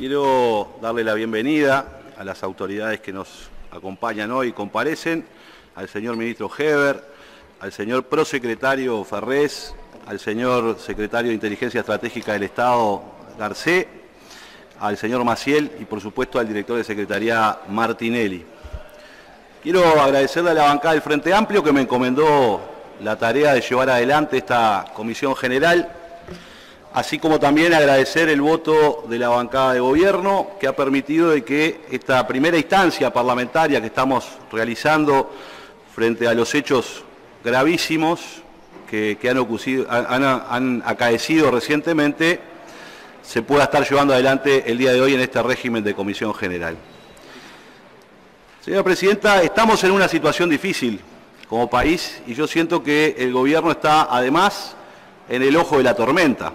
Quiero darle la bienvenida a las autoridades que nos acompañan hoy y comparecen, al señor ministro Heber, al señor prosecretario Ferrés, al señor secretario de Inteligencia Estratégica del Estado Garcé, al señor Maciel y por supuesto al director de Secretaría Martinelli. Quiero agradecerle a la bancada del Frente Amplio que me encomendó la tarea de llevar adelante esta comisión general, así como también agradecer el voto de la bancada de gobierno que ha permitido de que esta primera instancia parlamentaria que estamos realizando frente a los hechos gravísimos que han acaecido recientemente se pueda estar llevando adelante el día de hoy en este régimen de comisión general. Señora Presidenta, estamos en una situación difícil como país y yo siento que el gobierno está además en el ojo de la tormenta.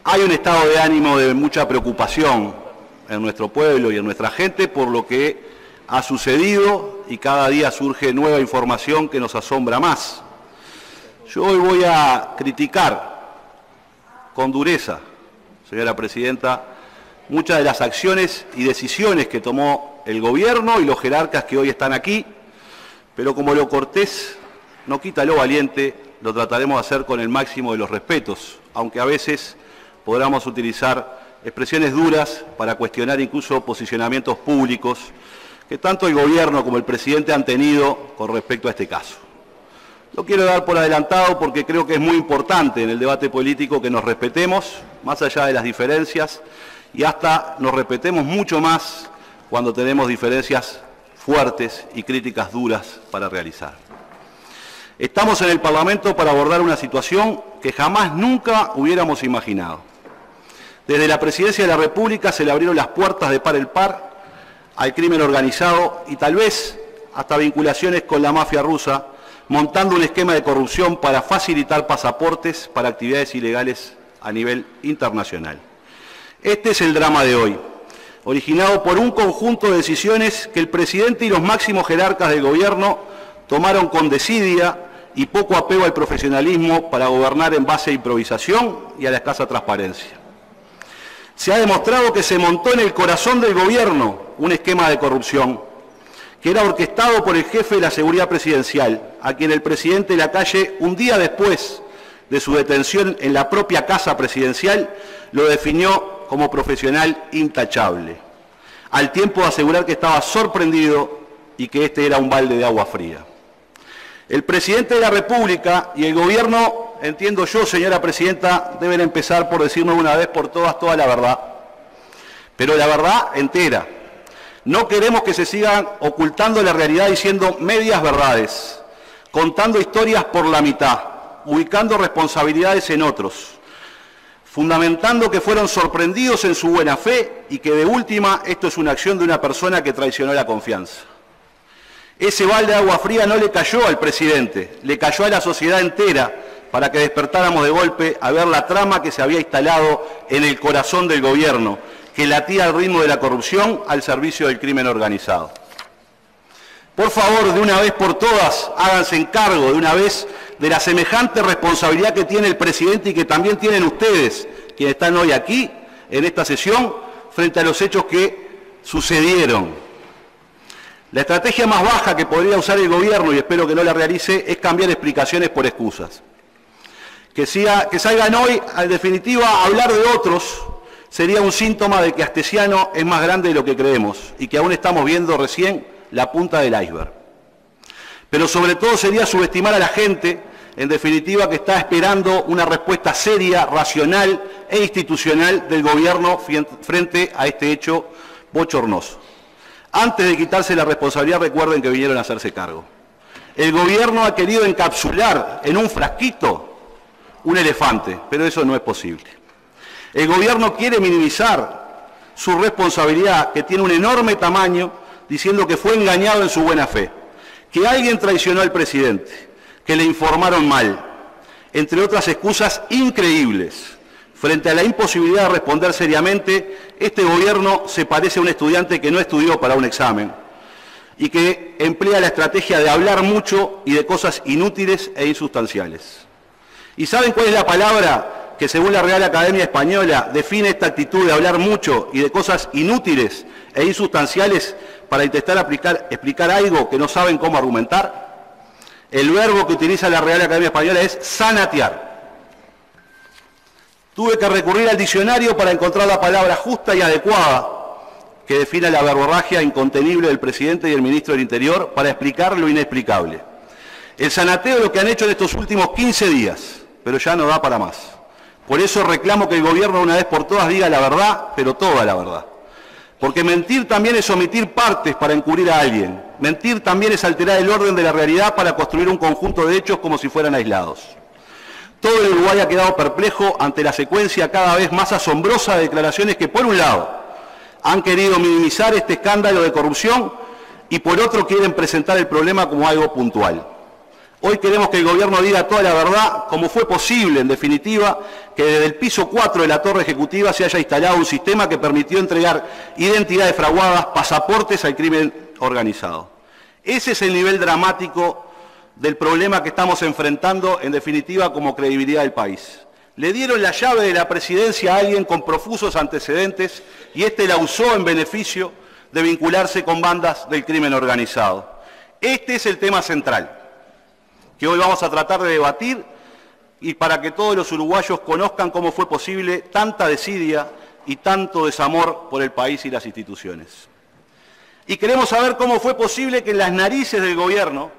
Hay un estado de ánimo de mucha preocupación en nuestro pueblo y en nuestra gente por lo que ha sucedido y cada día surge nueva información que nos asombra más. Yo hoy voy a criticar con dureza, señora Presidenta, muchas de las acciones y decisiones que tomó el gobierno y los jerarcas que hoy están aquí, pero como lo cortés no quita lo valiente, lo trataremos de hacer con el máximo de los respetos, aunque a veces podamos utilizar expresiones duras para cuestionar incluso posicionamientos públicos que tanto el gobierno como el presidente han tenido con respecto a este caso. Lo quiero dar por adelantado porque creo que es muy importante en el debate político que nos respetemos, más allá de las diferencias, y hasta nos respetemos mucho más cuando tenemos diferencias fuertes y críticas duras para realizar. Estamos en el Parlamento para abordar una situación que jamás nunca hubiéramos imaginado. Desde la Presidencia de la República se le abrieron las puertas de par en par al crimen organizado y tal vez hasta vinculaciones con la mafia rusa, montando un esquema de corrupción para facilitar pasaportes para actividades ilegales a nivel internacional. Este es el drama de hoy, originado por un conjunto de decisiones que el presidente y los máximos jerarcas del gobierno tomaron con desidia y poco apego al profesionalismo para gobernar en base a improvisación y a la escasa transparencia. Se ha demostrado que se montó en el corazón del gobierno un esquema de corrupción que era orquestado por el jefe de la seguridad presidencial, a quien el presidente Lacalle, un día después de su detención en la propia casa presidencial, lo definió como profesional intachable, al tiempo de asegurar que estaba sorprendido y que este era un balde de agua fría. El presidente de la República y el gobierno, entiendo yo, señora Presidenta, deben empezar por decirnos una vez por todas toda la verdad, pero la verdad entera. No queremos que se sigan ocultando la realidad diciendo medias verdades, contando historias por la mitad, ubicando responsabilidades en otros, fundamentando que fueron sorprendidos en su buena fe y que de última esto es una acción de una persona que traicionó la confianza. Ese balde de agua fría no le cayó al presidente, le cayó a la sociedad entera para que despertáramos de golpe a ver la trama que se había instalado en el corazón del gobierno, que latía al ritmo de la corrupción al servicio del crimen organizado. Por favor, de una vez por todas, háganse encargo de una vez de la semejante responsabilidad que tiene el presidente y que también tienen ustedes, quienes están hoy aquí, en esta sesión, frente a los hechos que sucedieron. La estrategia más baja que podría usar el gobierno, y espero que no la realice, es cambiar explicaciones por excusas. Que salgan hoy, en definitiva, a hablar de otros, sería un síntoma de que Astesiano es más grande de lo que creemos y que aún estamos viendo recién la punta del iceberg. Pero sobre todo sería subestimar a la gente, en definitiva, que está esperando una respuesta seria, racional e institucional del gobierno frente a este hecho bochornoso. Antes de quitarse la responsabilidad, recuerden que vinieron a hacerse cargo. El gobierno ha querido encapsular en un frasquito un elefante, pero eso no es posible. El gobierno quiere minimizar su responsabilidad, que tiene un enorme tamaño, diciendo que fue engañado en su buena fe, que alguien traicionó al presidente, que le informaron mal, entre otras excusas increíbles. Frente a la imposibilidad de responder seriamente, este gobierno se parece a un estudiante que no estudió para un examen y que emplea la estrategia de hablar mucho y de cosas inútiles e insustanciales. ¿Y saben cuál es la palabra que según la Real Academia Española define esta actitud de hablar mucho y de cosas inútiles e insustanciales para intentar explicar algo que no saben cómo argumentar? El verbo que utiliza la Real Academia Española es zanatear. Tuve que recurrir al diccionario para encontrar la palabra justa y adecuada que defina la verborragia incontenible del presidente y el ministro del Interior para explicar lo inexplicable. El zanateo es lo que han hecho en estos últimos 15 días, pero ya no da para más. Por eso reclamo que el gobierno una vez por todas diga la verdad, pero toda la verdad. Porque mentir también es omitir partes para encubrir a alguien. Mentir también es alterar el orden de la realidad para construir un conjunto de hechos como si fueran aislados. Todo el Uruguay ha quedado perplejo ante la secuencia cada vez más asombrosa de declaraciones que, por un lado, han querido minimizar este escándalo de corrupción y, por otro, quieren presentar el problema como algo puntual. Hoy queremos que el gobierno diga toda la verdad, como fue posible, en definitiva, que desde el piso 4 de la torre ejecutiva se haya instalado un sistema que permitió entregar identidades fraguadas, pasaportes al crimen organizado. Ese es el nivel dramático del problema que estamos enfrentando, en definitiva, como credibilidad del país. Le dieron la llave de la presidencia a alguien con profusos antecedentes y este la usó en beneficio de vincularse con bandas del crimen organizado. Este es el tema central que hoy vamos a tratar de debatir y para que todos los uruguayos conozcan cómo fue posible tanta desidia y tanto desamor por el país y las instituciones. Y queremos saber cómo fue posible que en las narices del gobierno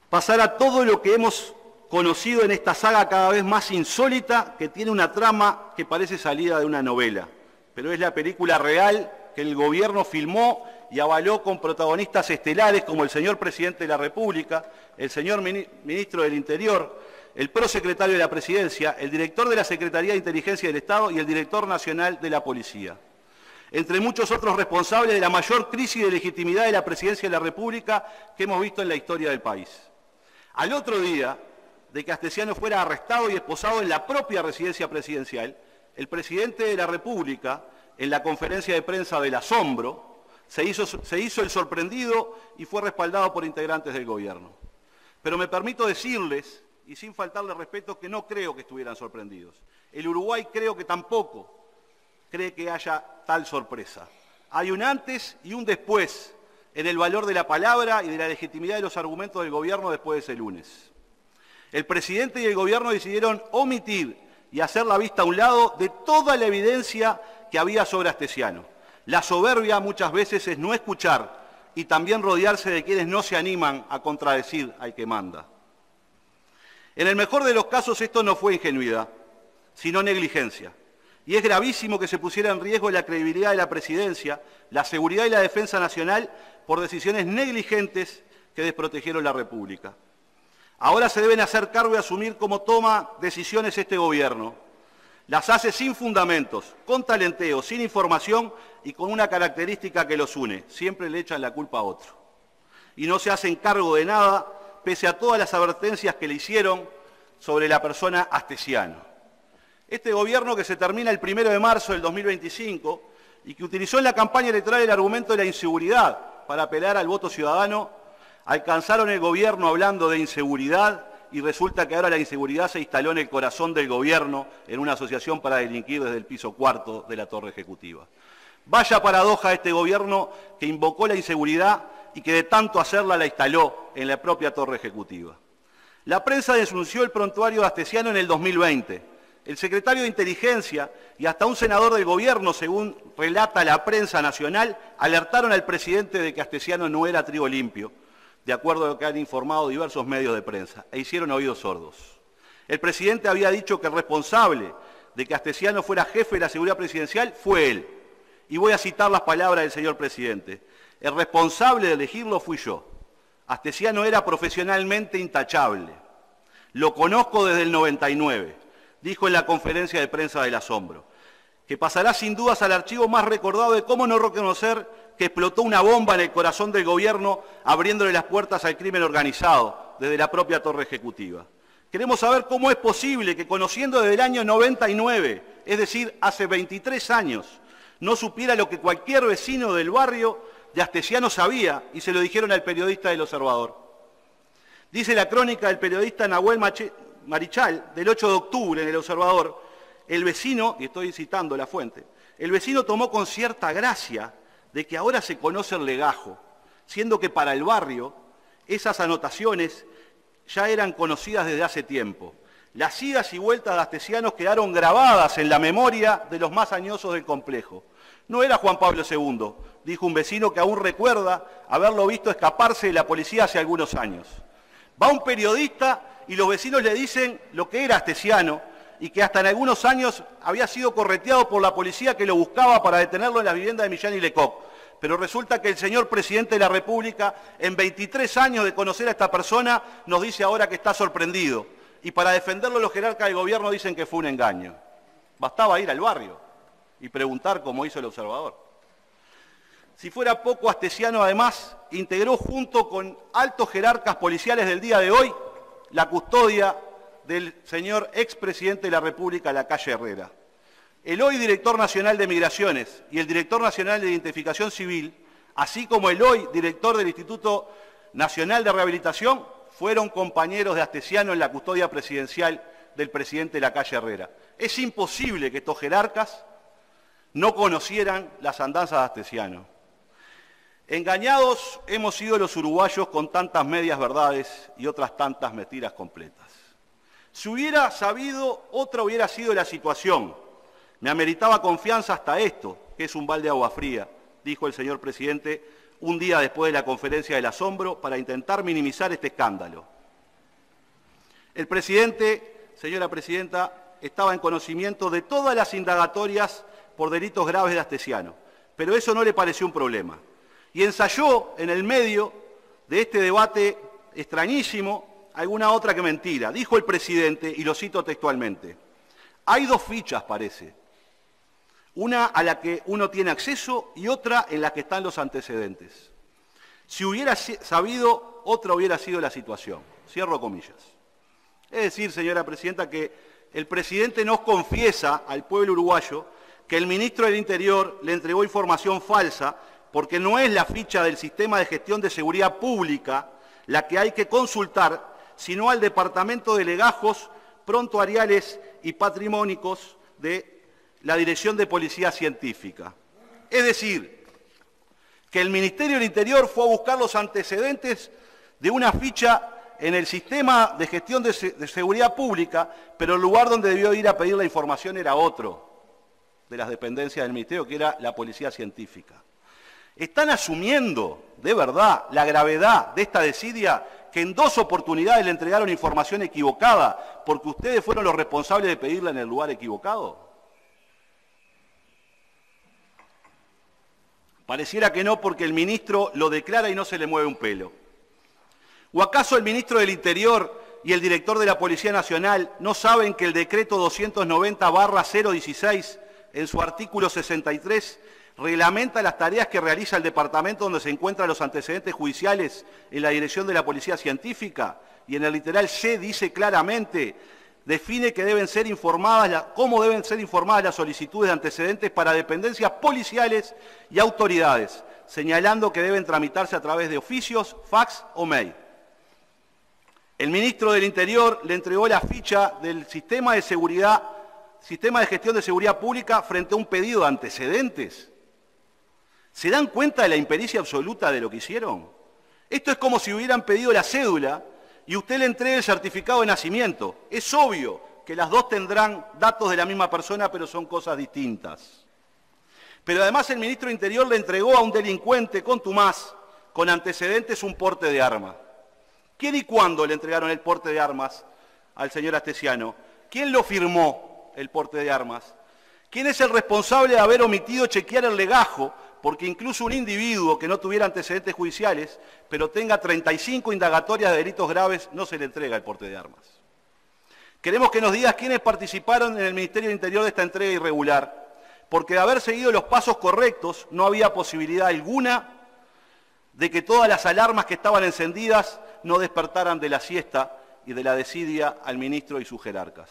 pasara todo lo que hemos conocido en esta saga cada vez más insólita, que tiene una trama que parece salida de una novela, pero es la película real que el gobierno filmó y avaló con protagonistas estelares como el señor presidente de la República, el señor ministro del Interior, el prosecretario de la Presidencia, el director de la Secretaría de Inteligencia del Estado y el director nacional de la Policía, entre muchos otros responsables de la mayor crisis de legitimidad de la Presidencia de la República que hemos visto en la historia del país. Al otro día de que Astesiano fuera arrestado y esposado en la propia residencia presidencial, el presidente de la República, en la conferencia de prensa del asombro, se hizo el sorprendido y fue respaldado por integrantes del gobierno. Pero me permito decirles, y sin faltarle respeto, que no creo que estuvieran sorprendidos. El Uruguay creo que tampoco cree que haya tal sorpresa. Hay un antes y un después en el valor de la palabra y de la legitimidad de los argumentos del gobierno después de ese lunes. El presidente y el gobierno decidieron omitir y hacer la vista a un lado de toda la evidencia que había sobre Astesiano. La soberbia muchas veces es no escuchar y también rodearse de quienes no se animan a contradecir al que manda. En el mejor de los casos esto no fue ingenuidad, sino negligencia. Y es gravísimo que se pusiera en riesgo la credibilidad de la presidencia, la seguridad y la defensa nacional por decisiones negligentes que desprotegieron la República. Ahora se deben hacer cargo y asumir cómo toma decisiones este gobierno. Las hace sin fundamentos, con talenteo, sin información y con una característica que los une. Siempre le echan la culpa a otro. Y no se hacen cargo de nada, pese a todas las advertencias que le hicieron sobre la persona Astesiano. Este gobierno que se termina el 1 de marzo del 2025 y que utilizó en la campaña electoral el argumento de la inseguridad para apelar al voto ciudadano, alcanzaron el gobierno hablando de inseguridad y resulta que ahora la inseguridad se instaló en el corazón del gobierno en una asociación para delinquir desde el piso 4 de la torre ejecutiva. Vaya paradoja este gobierno que invocó la inseguridad y que de tanto hacerla la instaló en la propia torre ejecutiva. La prensa denunció el prontuario de Astesiano en el 2020. El secretario de Inteligencia y hasta un senador del gobierno, según relata la prensa nacional, alertaron al presidente de que Astesiano no era trigo limpio, de acuerdo a lo que han informado diversos medios de prensa, e hicieron oídos sordos. El presidente había dicho que el responsable de que Astesiano fuera jefe de la seguridad presidencial fue él. Y voy a citar las palabras del señor presidente. El responsable de elegirlo fui yo. Astesiano era profesionalmente intachable. Lo conozco desde el 99, dijo en la conferencia de prensa del asombro, que pasará sin dudas al archivo más recordado de cómo no reconocer que explotó una bomba en el corazón del gobierno abriéndole las puertas al crimen organizado desde la propia torre ejecutiva. Queremos saber cómo es posible que conociendo desde el año 99, es decir, hace 23 años, no supiera lo que cualquier vecino del barrio de Astesiano sabía y se lo dijeron al periodista del Observador. Dice la crónica del periodista Nahuel Marichal, del 8 de octubre en El Observador, el vecino, y estoy citando la fuente, el vecino tomó con cierta gracia de que ahora se conoce el legajo, siendo que para el barrio esas anotaciones ya eran conocidas desde hace tiempo. Las idas y vueltas de Astesianos quedaron grabadas en la memoria de los más añosos del complejo. No era Juan Pablo II, dijo un vecino que aún recuerda haberlo visto escaparse de la policía hace algunos años. Va un periodista y los vecinos le dicen lo que era Astesiano y que hasta en algunos años había sido correteado por la policía que lo buscaba para detenerlo en la vivienda de Millán y Lecoq. Pero resulta que el señor presidente de la República, en 23 años de conocer a esta persona, nos dice ahora que está sorprendido. Y para defenderlo los jerarcas del gobierno dicen que fue un engaño. Bastaba ir al barrio y preguntar como hizo El Observador. Si fuera poco, Astesiano además integró junto con altos jerarcas policiales del día de hoy la custodia del señor expresidente de la República, Lacalle Herrera. El hoy director nacional de Migraciones y el director nacional de Identificación Civil, así como el hoy director del Instituto Nacional de Rehabilitación, fueron compañeros de Astesiano en la custodia presidencial del presidente Lacalle Herrera. Es imposible que estos jerarcas no conocieran las andanzas de Astesiano. Engañados hemos sido los uruguayos con tantas medias verdades y otras tantas mentiras completas. Si hubiera sabido, otra hubiera sido la situación. Me ameritaba confianza hasta esto, que es un balde de agua fría, dijo el señor presidente un día después de la conferencia del asombro para intentar minimizar este escándalo. El presidente, señora presidenta, estaba en conocimiento de todas las indagatorias por delitos graves de Astesiano, pero eso no le pareció un problema. Y ensayó en el medio de este debate extrañísimo alguna otra que mentira. Dijo el presidente, y lo cito textualmente, hay dos fichas, parece. Una a la que uno tiene acceso y otra en la que están los antecedentes. Si hubiera sabido, otra hubiera sido la situación. Cierro comillas. Es decir, señora presidenta, que el presidente nos confiesa al pueblo uruguayo que el ministro del Interior le entregó información falsa porque no es la ficha del Sistema de Gestión de Seguridad Pública la que hay que consultar, sino al Departamento de Legajos, Prontuariales y Patrimónicos de la Dirección de Policía Científica. Es decir, que el Ministerio del Interior fue a buscar los antecedentes de una ficha en el Sistema de Gestión de Seguridad Pública, pero el lugar donde debió ir a pedir la información era otro de las dependencias del Ministerio, que era la Policía Científica. Están asumiendo, de verdad, la gravedad de esta desidia que en dos oportunidades le entregaron información equivocada porque ustedes fueron los responsables de pedirla en el lugar equivocado. Pareciera que no, porque el ministro lo declara y no se le mueve un pelo. ¿O acaso el ministro del Interior y el director de la Policía Nacional no saben que el decreto 290/016, en su artículo 63, reglamenta las tareas que realiza el departamento donde se encuentran los antecedentes judiciales en la dirección de la Policía Científica? Y en el literal C dice claramente, define que deben ser informadas, cómo deben ser informadas las solicitudes de antecedentes para dependencias policiales y autoridades, señalando que deben tramitarse a través de oficios, fax o mail. El ministro del Interior le entregó la ficha del Sistema de Gestión de Seguridad Pública frente a un pedido de antecedentes. ¿Se dan cuenta de la impericia absoluta de lo que hicieron? Esto es como si hubieran pedido la cédula y usted le entregue el certificado de nacimiento. Es obvio que las dos tendrán datos de la misma persona, pero son cosas distintas. Pero además el ministro del Interior le entregó a un delincuente contumaz, con antecedentes, un porte de arma. ¿Quién y cuándo le entregaron el porte de armas al señor Astesiano? ¿Quién lo firmó, el porte de armas? ¿Quién es el responsable de haber omitido chequear el legajo? Porque incluso un individuo que no tuviera antecedentes judiciales, pero tenga 35 indagatorias de delitos graves, no se le entrega el porte de armas. Queremos que nos digas quiénes participaron en el Ministerio del Interior de esta entrega irregular, porque de haber seguido los pasos correctos no había posibilidad alguna de que todas las alarmas que estaban encendidas no despertaran de la siesta y de la desidia al ministro y sus jerarcas.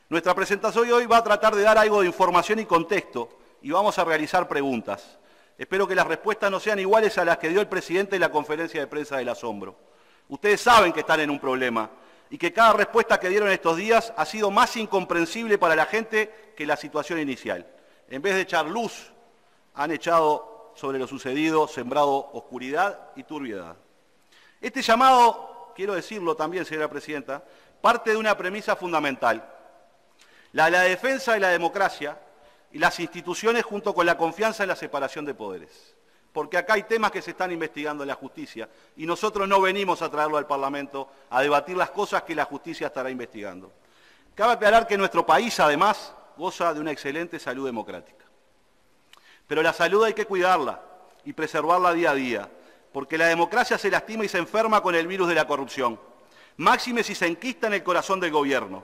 Nuestra presentación hoy va a tratar de dar algo de información y contexto y vamos a realizar preguntas. Espero que las respuestas no sean iguales a las que dio el presidente en la conferencia de prensa del asombro. Ustedes saben que están en un problema y que cada respuesta que dieron estos días ha sido más incomprensible para la gente que la situación inicial. En vez de echar luz, han echado sobre lo sucedido, sembrado oscuridad y turbiedad. Este llamado, quiero decirlo también, señora presidenta, parte de una premisa fundamental, la de la defensa de la democracia y las instituciones junto con la confianza en la separación de poderes. Porque acá hay temas que se están investigando en la justicia y nosotros no venimos a traerlo al Parlamento a debatir las cosas que la justicia estará investigando. Cabe aclarar que nuestro país, además, goza de una excelente salud democrática. Pero la salud hay que cuidarla y preservarla día a día, porque la democracia se lastima y se enferma con el virus de la corrupción. Máxime si se enquista en el corazón del gobierno,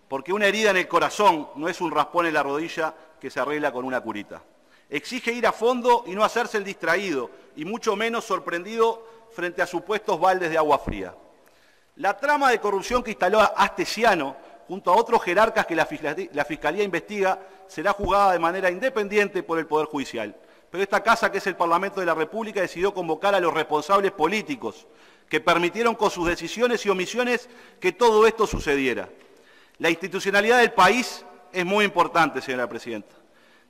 porque una herida en el corazón no es un raspón en la rodilla que se arregla con una curita. Exige ir a fondo y no hacerse el distraído, y mucho menos sorprendido frente a supuestos baldes de agua fría. La trama de corrupción que instaló Astesiano, junto a otros jerarcas que la Fiscalía investiga, será juzgada de manera independiente por el Poder Judicial. Pero esta casa, que es el Parlamento de la República, decidió convocar a los responsables políticos que permitieron con sus decisiones y omisiones que todo esto sucediera. La institucionalidad del país es muy importante, señora presidenta.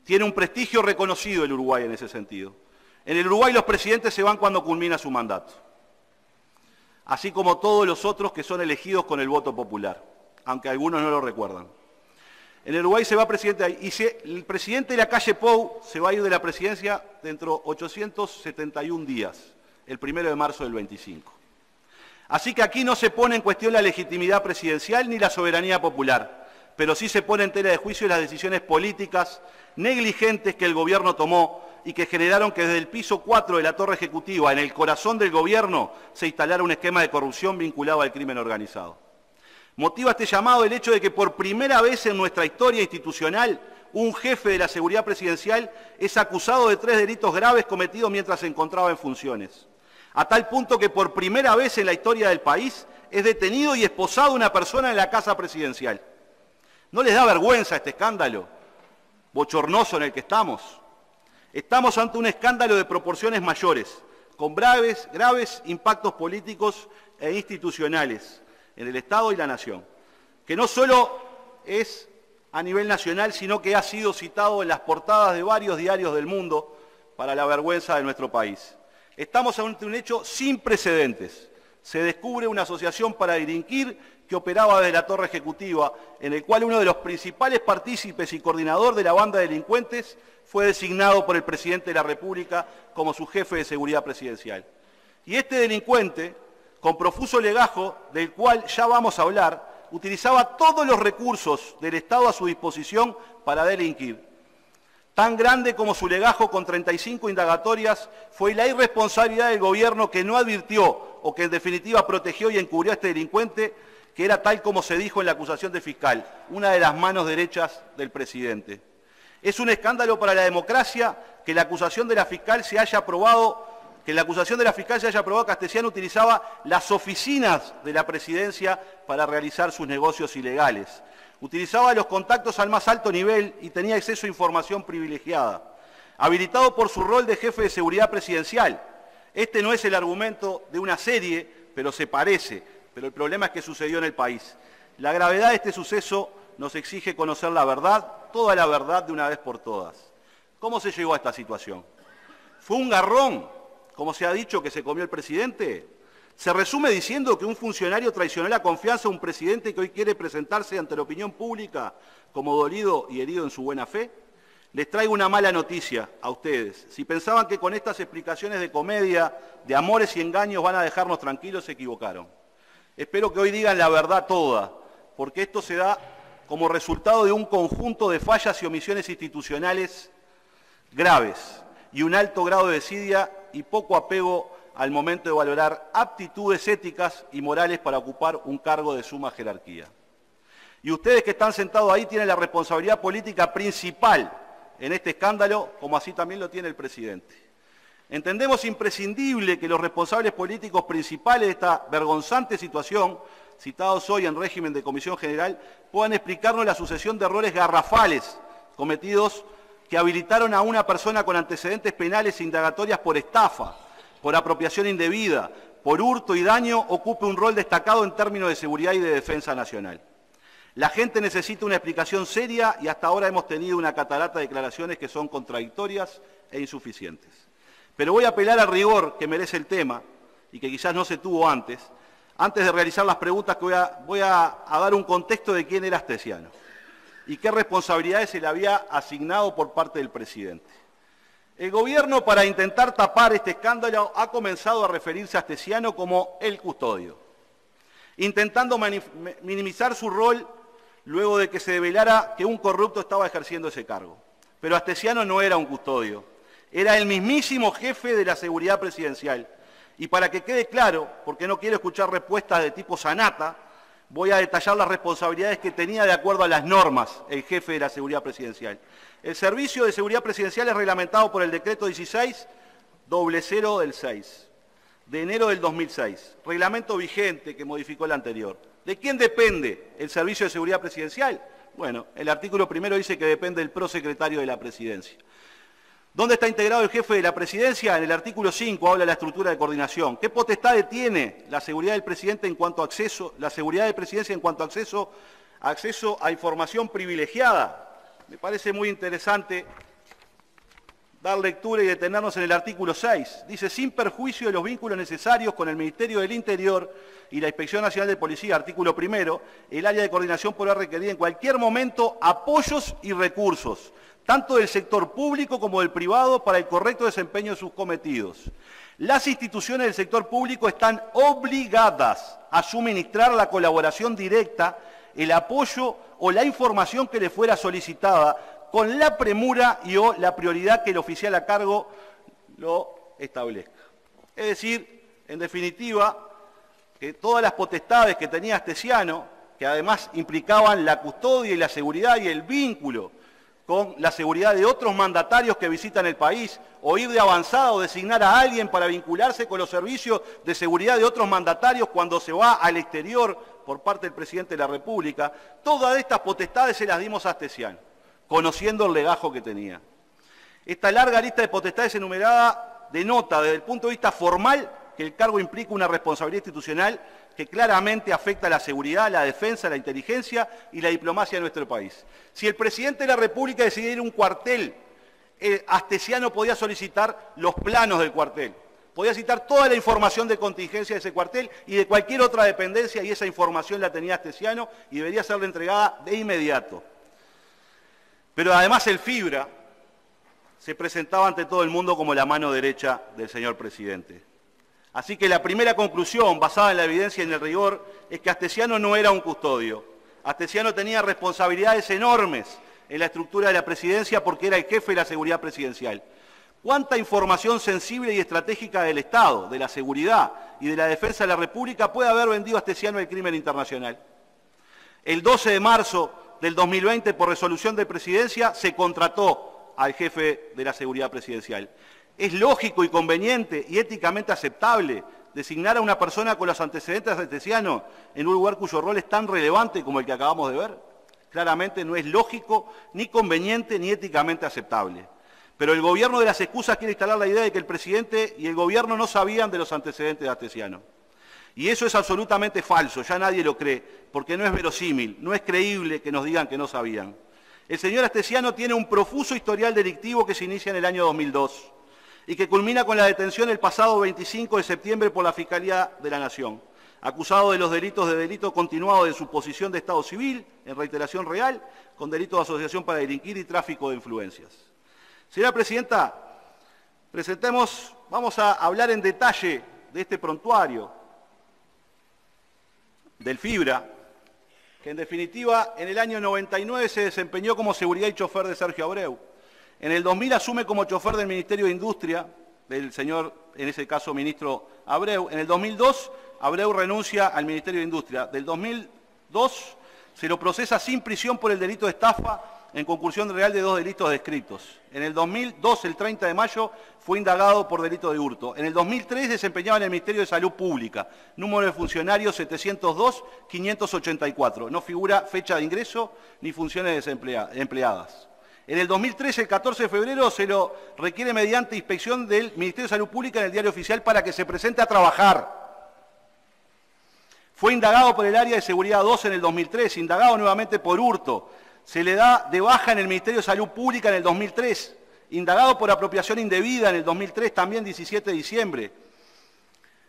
Tiene un prestigio reconocido el Uruguay en ese sentido. En el Uruguay los presidentes se van cuando culmina su mandato, así como todos los otros que son elegidos con el voto popular, aunque algunos no lo recuerdan. En el Uruguay se va presidente, y el presidente de la calle Pou se va a ir de la presidencia dentro de 871 días, el 1 de marzo del 25. Así que aquí no se pone en cuestión la legitimidad presidencial ni la soberanía popular, pero sí se pone en tela de juicio las decisiones políticas negligentes que el gobierno tomó y que generaron que desde el piso 4 de la torre ejecutiva, en el corazón del gobierno, se instalara un esquema de corrupción vinculado al crimen organizado. Motiva este llamado el hecho de que por primera vez en nuestra historia institucional, un jefe de la seguridad presidencial es acusado de 3 delitos graves cometidos mientras se encontraba en funciones. A tal punto que por primera vez en la historia del país es detenido y esposado una persona en la casa presidencial. ¿No les da vergüenza este escándalo bochornoso en el que estamos? Estamos ante un escándalo de proporciones mayores, con graves impactos políticos e institucionales en el Estado y la Nación, que no solo es a nivel nacional, sino que ha sido citado en las portadas de varios diarios del mundo para la vergüenza de nuestro país. Estamos ante un hecho sin precedentes. Se descubre una asociación para delinquir que operaba desde la torre ejecutiva, en el cual uno de los principales partícipes y coordinador de la banda de delincuentes fue designado por el presidente de la República como su jefe de seguridad presidencial. Y este delincuente, con profuso legajo, del cual ya vamos a hablar, utilizaba todos los recursos del Estado a su disposición para delinquir. Tan grande como su legajo con 35 indagatorias fue la irresponsabilidad del gobierno, que no advirtió o que en definitiva protegió y encubrió a este delincuente, que era tal como se dijo en la acusación del fiscal, una de las manos derechas del presidente. Es un escándalo para la democracia que la acusación de la fiscal se haya aprobado, que Astesiano utilizaba las oficinas de la presidencia para realizar sus negocios ilegales. Utilizaba los contactos al más alto nivel y tenía acceso a información privilegiada. Habilitado por su rol de jefe de seguridad presidencial. Este no es el argumento de una serie, pero se parece. Pero el problema es que sucedió en el país. La gravedad de este suceso nos exige conocer la verdad, toda la verdad de una vez por todas. ¿Cómo se llegó a esta situación? ¿Fue un garrón, como se ha dicho, que se comió el presidente? ¿Se resume diciendo que un funcionario traicionó la confianza de un presidente que hoy quiere presentarse ante la opinión pública como dolido y herido en su buena fe? Les traigo una mala noticia a ustedes. Si pensaban que con estas explicaciones de comedia, de amores y engaños van a dejarnos tranquilos, se equivocaron. Espero que hoy digan la verdad toda, porque esto se da como resultado de un conjunto de fallas y omisiones institucionales graves y un alto grado de desidia y poco apego al momento de valorar aptitudes éticas y morales para ocupar un cargo de suma jerarquía. Y ustedes que están sentados ahí tienen la responsabilidad política principal en este escándalo, como así también lo tiene el presidente. Entendemos imprescindible que los responsables políticos principales de esta vergonzante situación, citados hoy en régimen de comisión general, puedan explicarnos la sucesión de errores garrafales cometidos que habilitaron a una persona con antecedentes penales e indagatorias por estafa, por apropiación indebida, por hurto y daño, ocupe un rol destacado en términos de seguridad y de defensa nacional. La gente necesita una explicación seria y hasta ahora hemos tenido una catarata de declaraciones que son contradictorias e insuficientes. Pero voy a apelar al rigor que merece el tema y que quizás no se tuvo antes de realizar las preguntas que voy a dar un contexto de quién era Astesiano y qué responsabilidades se le había asignado por parte del presidente. El gobierno, para intentar tapar este escándalo, ha comenzado a referirse a Astesiano como el custodio, intentando minimizar su rol luego de que se develara que un corrupto estaba ejerciendo ese cargo. Pero Astesiano no era un custodio, era el mismísimo jefe de la seguridad presidencial. Y para que quede claro, porque no quiero escuchar respuestas de tipo Sanata, voy a detallar las responsabilidades que tenía de acuerdo a las normas el jefe de la seguridad presidencial. El Servicio de Seguridad Presidencial es reglamentado por el decreto 16-00 del 6, de enero del 2006, reglamento vigente que modificó el anterior. ¿De quién depende el Servicio de Seguridad Presidencial? Bueno, el artículo primero dice que depende del prosecretario de la Presidencia. ¿Dónde está integrado el jefe de la Presidencia? En el artículo 5 habla de la estructura de coordinación. ¿Qué potestades tiene la seguridad del presidente en cuanto a acceso, la seguridad de presidencia en cuanto a acceso a información privilegiada? Me parece muy interesante dar lectura y detenernos en el artículo 6. Dice, sin perjuicio de los vínculos necesarios con el Ministerio del Interior y la Inspección Nacional de Policía, artículo primero, el área de coordinación podrá requerir en cualquier momento apoyos y recursos, tanto del sector público como del privado, para el correcto desempeño de sus cometidos. Las instituciones del sector público están obligadas a suministrar la colaboración directa, el apoyo o la información que le fuera solicitada con la premura y o la prioridad que el oficial a cargo lo establezca. Es decir, en definitiva, que todas las potestades que tenía Astesiano, que además implicaban la custodia y la seguridad y el vínculo con la seguridad de otros mandatarios que visitan el país, o ir de avanzada o designar a alguien para vincularse con los servicios de seguridad de otros mandatarios cuando se va al exterior por parte del presidente de la República, todas estas potestades se las dimos a Astesiano, conociendo el legajo que tenía. Esta larga lista de potestades enumerada denota desde el punto de vista formal que el cargo implica una responsabilidad institucional que claramente afecta a la seguridad, la defensa, la inteligencia y la diplomacia de nuestro país. Si el presidente de la República decidiera ir a un cuartel, Astesiano podía solicitar los planos del cuartel, podía citar toda la información de contingencia de ese cuartel y de cualquier otra dependencia, y esa información la tenía Astesiano y debería serle entregada de inmediato. Pero además el FIBRA se presentaba ante todo el mundo como la mano derecha del señor presidente. Así que la primera conclusión, basada en la evidencia y en el rigor, es que Astesiano no era un custodio. Astesiano tenía responsabilidades enormes en la estructura de la presidencia porque era el jefe de la seguridad presidencial. ¿Cuánta información sensible y estratégica del Estado, de la seguridad y de la defensa de la República puede haber vendido Astesiano al crimen internacional? El 12 de marzo del 2020, por resolución de presidencia, se contrató al jefe de la seguridad presidencial. ¿Es lógico y conveniente y éticamente aceptable designar a una persona con los antecedentes de Astesiano en un lugar cuyo rol es tan relevante como el que acabamos de ver? Claramente no es lógico, ni conveniente, ni éticamente aceptable. Pero el gobierno de las excusas quiere instalar la idea de que el presidente y el gobierno no sabían de los antecedentes de Astesiano. Y eso es absolutamente falso, ya nadie lo cree, porque no es verosímil, no es creíble que nos digan que no sabían. El señor Astesiano tiene un profuso historial delictivo que se inicia en el año 2002. Y que culmina con la detención el pasado 25 de septiembre por la Fiscalía de la Nación, acusado de los delitos de delito continuado de suposición de Estado civil, en reiteración real, con delito de asociación para delinquir y tráfico de influencias. Señora Presidenta, vamos a hablar en detalle de este prontuario, del FIBRA, que en definitiva en el año 99 se desempeñó como seguridad y chofer de Sergio Abreu. En el 2000 asume como chofer del Ministerio de Industria, del señor, en ese caso, ministro Abreu. En el 2002, Abreu renuncia al Ministerio de Industria. Del 2002 se lo procesa sin prisión por el delito de estafa en concursión real de 2 delitos descritos. En el 2002, el 30 de mayo, fue indagado por delito de hurto. En el 2003 desempeñaba en el Ministerio de Salud Pública, número de funcionarios 702-584. No figura fecha de ingreso ni funciones empleadas. En el 2013, el 14 de febrero, se lo requiere mediante inspección del Ministerio de Salud Pública en el Diario Oficial para que se presente a trabajar. Fue indagado por el área de seguridad 2 en el 2003, indagado nuevamente por hurto. Se le da de baja en el Ministerio de Salud Pública en el 2003, indagado por apropiación indebida en el 2003, también 17 de diciembre.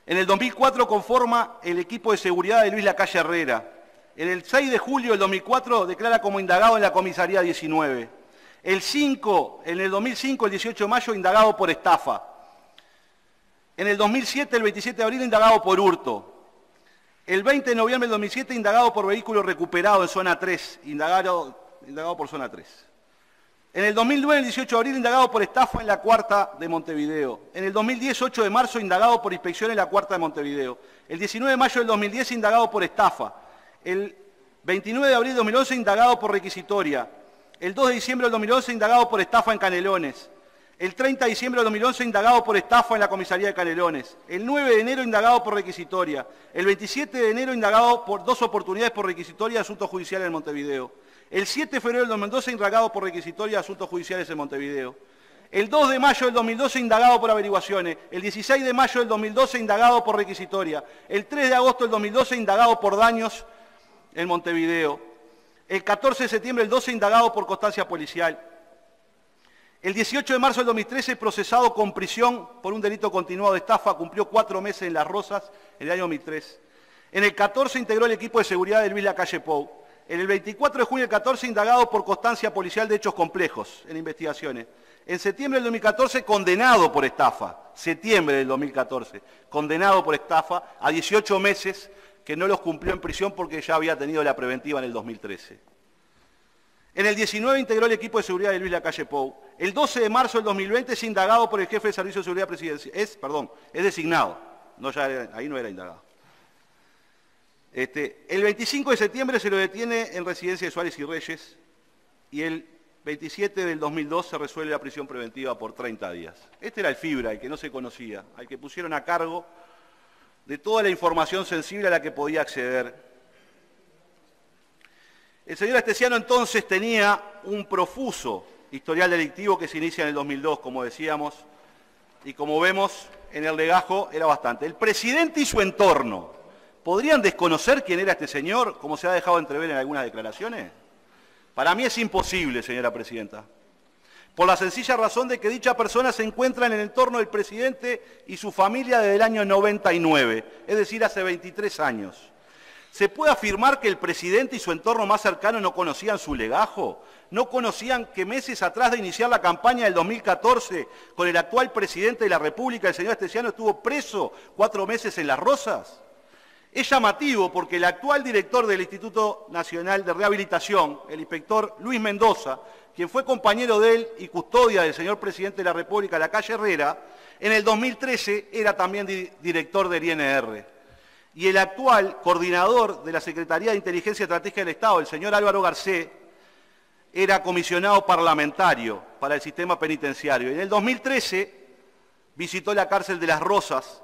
En el 2004 conforma el equipo de seguridad de Luis Lacalle Herrera. En el 6 de julio del 2004 declara como indagado en la comisaría 19. En el 2005, el 18 de mayo, indagado por estafa. En el 2007, el 27 de abril, indagado por hurto. El 20 de noviembre del 2007, indagado por vehículo recuperado en zona 3, indagado por zona 3. En el 2009, el 18 de abril, indagado por estafa en la Cuarta de Montevideo. En el 2010, 8 de marzo, indagado por inspección en la Cuarta de Montevideo. El 19 de mayo del 2010, indagado por estafa. El 29 de abril del 2011, indagado por requisitoria. El 2 de diciembre del 2011, indagado por estafa en Canelones. El 30 de diciembre del 2011, indagado por estafa en la comisaría de Canelones. El 9 de enero, indagado por requisitoria. El 27 de enero, indagado por 2 oportunidades por requisitoria de asuntos judiciales en Montevideo. El 7 de febrero del 2012, indagado por requisitoria de asuntos judiciales en Montevideo. El 2 de mayo del 2012, indagado por averiguaciones. El 16 de mayo del 2012, indagado por requisitoria. El 3 de agosto del 2012, indagado por daños en Montevideo. El 14 de septiembre del 12, indagado por constancia policial. El 18 de marzo del 2013, procesado con prisión por un delito continuado de estafa, cumplió 4 meses en Las Rosas en el año 2003. En el 14 integró el equipo de seguridad de Luis Lacalle Pou. En el 24 de junio del 14, indagado por constancia policial de hechos complejos en investigaciones. En septiembre del 2014, condenado por estafa. Septiembre del 2014, condenado por estafa a 18 meses que no los cumplió en prisión porque ya había tenido la preventiva en el 2013. En el 19 integró el equipo de seguridad de Luis Lacalle Pou. El 12 de marzo del 2020 es indagado por el jefe de Servicio de Seguridad Presidencial. Es designado. Ahí no era indagado. El 25 de septiembre se lo detiene en residencia de Suárez y Reyes y el 27 del 2002 se resuelve la prisión preventiva por 30 días. Este era el Fibra, el que no se conocía, al que pusieron a cargo de toda la información sensible a la que podía acceder. El señor Astesiano entonces tenía un profuso historial delictivo que se inicia en el 2002, como decíamos, y como vemos en el legajo era bastante. El presidente y su entorno, ¿podrían desconocer quién era este señor, como se ha dejado entrever en algunas declaraciones? Para mí es imposible, señora presidenta, por la sencilla razón de que dicha persona se encuentra en el entorno del presidente y su familia desde el año 99, es decir, hace 23 años. ¿Se puede afirmar que el presidente y su entorno más cercano no conocían su legajo? ¿No conocían que meses atrás de iniciar la campaña del 2014 con el actual presidente de la República, el señor Astesiano, estuvo preso 4 meses en Las Rosas? Es llamativo porque el actual director del Instituto Nacional de Rehabilitación, el inspector Luis Mendoza, quien fue compañero de él y custodia del señor presidente de la República, Lacalle Herrera, en el 2013 era también director del INR. Y el actual coordinador de la Secretaría de Inteligencia Estratégica del Estado, el señor Álvaro Garcés, era comisionado parlamentario para el sistema penitenciario. En el 2013 visitó la cárcel de Las Rosas,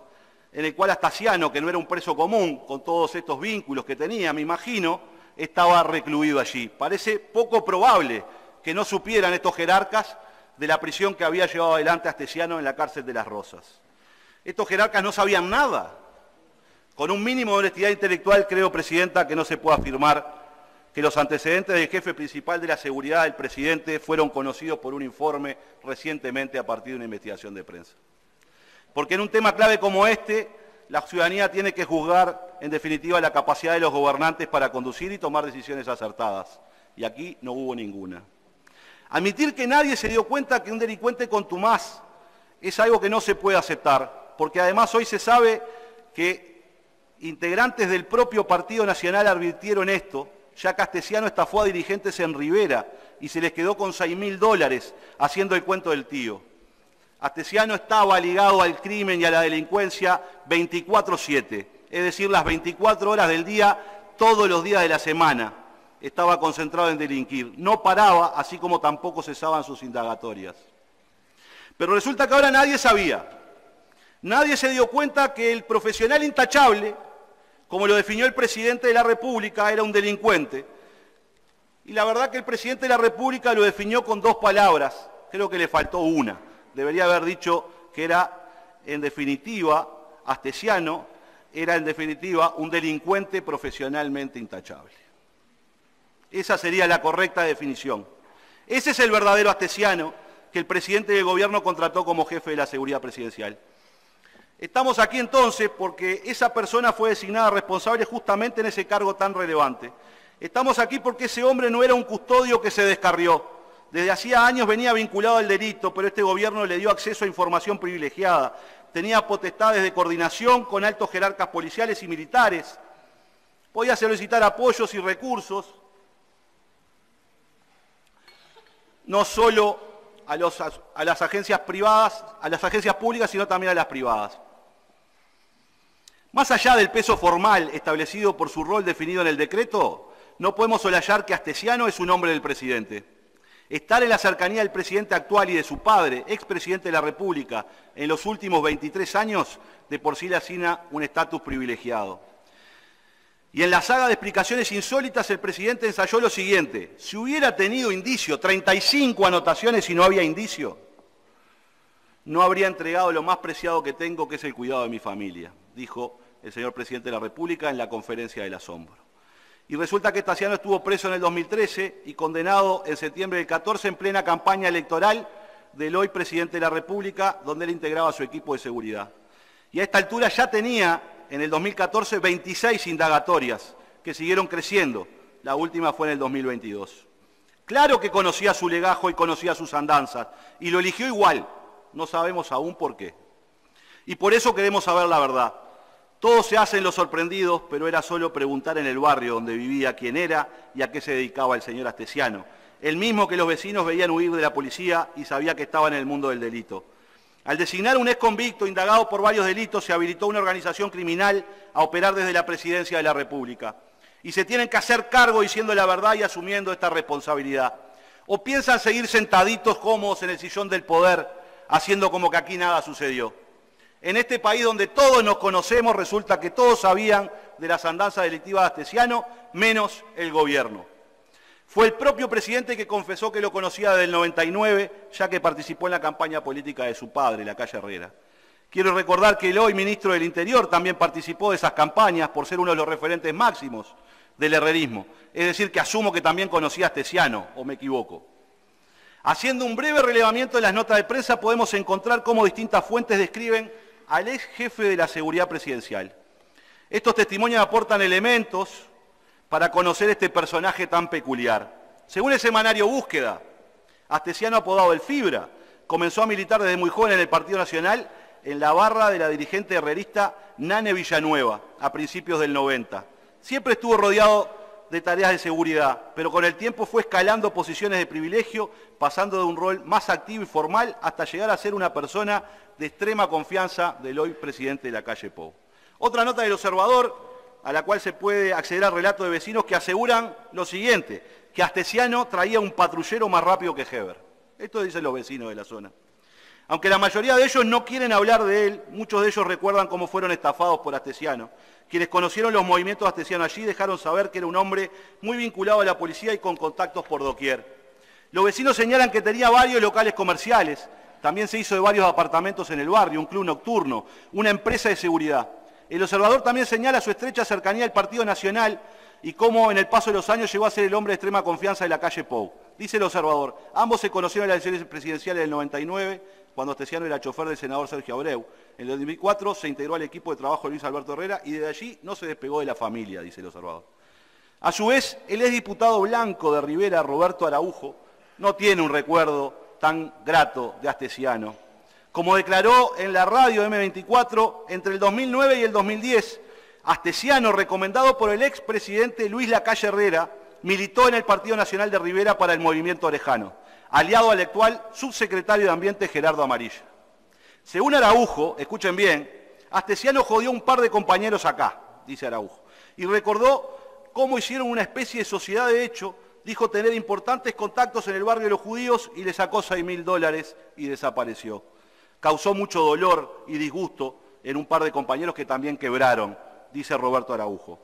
en el cual Astesiano, que no era un preso común, con todos estos vínculos que tenía, me imagino, estaba recluido allí. Parece poco probable que no supieran estos jerarcas de la prisión que había llevado adelante Astesiano en la cárcel de Las Rosas. Estos jerarcas no sabían nada. Con un mínimo de honestidad intelectual, creo, presidenta, que no se puede afirmar que los antecedentes del jefe principal de la seguridad del presidente fueron conocidos por un informe recientemente a partir de una investigación de prensa. Porque en un tema clave como este, la ciudadanía tiene que juzgar, en definitiva, la capacidad de los gobernantes para conducir y tomar decisiones acertadas. Y aquí no hubo ninguna. Admitir que nadie se dio cuenta que un delincuente contumaz es algo que no se puede aceptar, porque además hoy se sabe que integrantes del propio Partido Nacional advirtieron esto, ya que Astesiano estafó a dirigentes en Rivera y se les quedó con $6.000 haciendo el cuento del tío. Astesiano estaba ligado al crimen y a la delincuencia 24/7, es decir, las 24 horas del día, todos los días de la semana. Estaba concentrado en delinquir. No paraba, así como tampoco cesaban sus indagatorias. Pero resulta que ahora nadie sabía. Nadie se dio cuenta que el profesional intachable, como lo definió el presidente de la República, era un delincuente. Y la verdad que el presidente de la República lo definió con 2 palabras. Creo que le faltó una. Debería haber dicho que era, en definitiva, Astesiano, era en definitiva un delincuente profesionalmente intachable. Esa sería la correcta definición. Ese es el verdadero Astesiano que el presidente del gobierno contrató como jefe de la seguridad presidencial. Estamos aquí entonces porque esa persona fue designada responsable justamente en ese cargo tan relevante. Estamos aquí porque ese hombre no era un custodio que se descarrió. Desde hacía años venía vinculado al delito, pero este gobierno le dio acceso a información privilegiada. Tenía potestades de coordinación con altos jerarcas policiales y militares. Podía solicitar apoyos y recursos, no solo a las agencias privadas, a las agencias públicas, sino también a las privadas. Más allá del peso formal establecido por su rol definido en el decreto, no podemos soslayar que Astesiano es un hombre del presidente. Estar en la cercanía del presidente actual y de su padre, expresidente de la República, en los últimos 23 años, de por sí le asigna un estatus privilegiado. Y en la saga de explicaciones insólitas, el presidente ensayó lo siguiente: si hubiera tenido indicio, 35 anotaciones y no había indicio, no habría entregado lo más preciado que tengo, que es el cuidado de mi familia, dijo el señor presidente de la República en la conferencia del asombro. Y resulta que Astesiano estuvo preso en el 2013 y condenado en septiembre del 14 en plena campaña electoral del hoy presidente de la República, donde él integraba su equipo de seguridad. Y a esta altura ya tenía, en el 2014, 26 indagatorias que siguieron creciendo. La última fue en el 2022. Claro que conocía su legajo y conocía sus andanzas, y lo eligió igual. No sabemos aún por qué. Y por eso queremos saber la verdad. Todos se hacen los sorprendidos, pero era solo preguntar en el barrio donde vivía quién era y a qué se dedicaba el señor Astesiano, el mismo que los vecinos veían huir de la policía y sabía que estaba en el mundo del delito. Al designar un exconvicto indagado por varios delitos, se habilitó una organización criminal a operar desde la presidencia de la República. Y se tienen que hacer cargo diciendo la verdad y asumiendo esta responsabilidad. ¿O piensan seguir sentaditos cómodos en el sillón del poder, haciendo como que aquí nada sucedió? En este país donde todos nos conocemos, resulta que todos sabían de las andanzas delictivas de Astesiano, menos el gobierno. Fue el propio presidente que confesó que lo conocía desde el 99, ya que participó en la campaña política de su padre, Lacalle Herrera. Quiero recordar que el hoy ministro del Interior también participó de esas campañas por ser uno de los referentes máximos del herrerismo. Es decir, que asumo que también conocía a Astesiano, ¿o me equivoco? Haciendo un breve relevamiento de las notas de prensa, podemos encontrar cómo distintas fuentes describen al ex jefe de la seguridad presidencial. Estos testimonios aportan elementos para conocer este personaje tan peculiar. Según el semanario Búsqueda, Astesiano, apodado El Fibra, comenzó a militar desde muy joven en el Partido Nacional en la barra de la dirigente herrerista Nane Villanueva, a principios del 90. Siempre estuvo rodeado de tareas de seguridad, pero con el tiempo fue escalando posiciones de privilegio, pasando de un rol más activo y formal hasta llegar a ser una persona de extrema confianza del hoy presidente de la calle Pou. Otra nota del Observador, a la cual se puede acceder al relato de vecinos que aseguran lo siguiente: que Astesiano traía un patrullero más rápido que Heber. Esto dicen los vecinos de la zona. Aunque la mayoría de ellos no quieren hablar de él, muchos de ellos recuerdan cómo fueron estafados por Astesiano. Quienes conocieron los movimientos de Astesiano allí dejaron saber que era un hombre muy vinculado a la policía y con contactos por doquier. Los vecinos señalan que tenía varios locales comerciales, también se hizo de varios apartamentos en el barrio, un club nocturno, una empresa de seguridad. El Observador también señala su estrecha cercanía al Partido Nacional y cómo en el paso de los años llegó a ser el hombre de extrema confianza de la calle Pou. Dice el Observador: ambos se conocieron en las elecciones presidenciales del 99, cuando Astesiano era chofer del senador Sergio Abreu. En el 2004 se integró al equipo de trabajo de Luis Alberto Herrera y desde allí no se despegó de la familia, dice el Observador. A su vez, el exdiputado blanco de Rivera, Roberto Araujo, no tiene un recuerdo tan grato de Astesiano. Como declaró en la radio M24, entre el 2009 y el 2010, Astesiano, recomendado por el expresidente Luis Lacalle Herrera, militó en el Partido Nacional de Rivera para el Movimiento Orejano, aliado al actual subsecretario de Ambiente Gerardo Amarilla. Según Araujo, escuchen bien, Astesiano jodió un par de compañeros acá, dice Araujo, y recordó cómo hicieron una especie de sociedad de hecho, dijo tener importantes contactos en el barrio de los judíos y le sacó $6.000 y desapareció. Causó mucho dolor y disgusto en un par de compañeros que también quebraron, dice Roberto Araujo.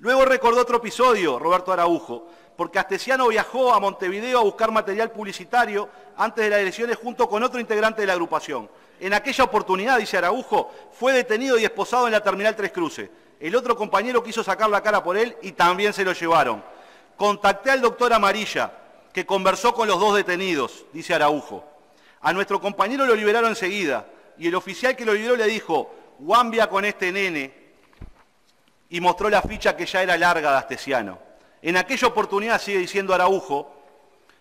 Luego recordó otro episodio, Roberto Araujo, porque Astesiano viajó a Montevideo a buscar material publicitario antes de las elecciones junto con otro integrante de la agrupación. En aquella oportunidad, dice Araujo, fue detenido y esposado en la Terminal Tres Cruces. El otro compañero quiso sacar la cara por él y también se lo llevaron. Contacté al doctor Amarilla, que conversó con los dos detenidos, dice Araujo. A nuestro compañero lo liberaron enseguida y el oficial que lo liberó le dijo, guambia con este nene, y mostró la ficha que ya era larga de Astesiano. En aquella oportunidad, sigue diciendo Araujo,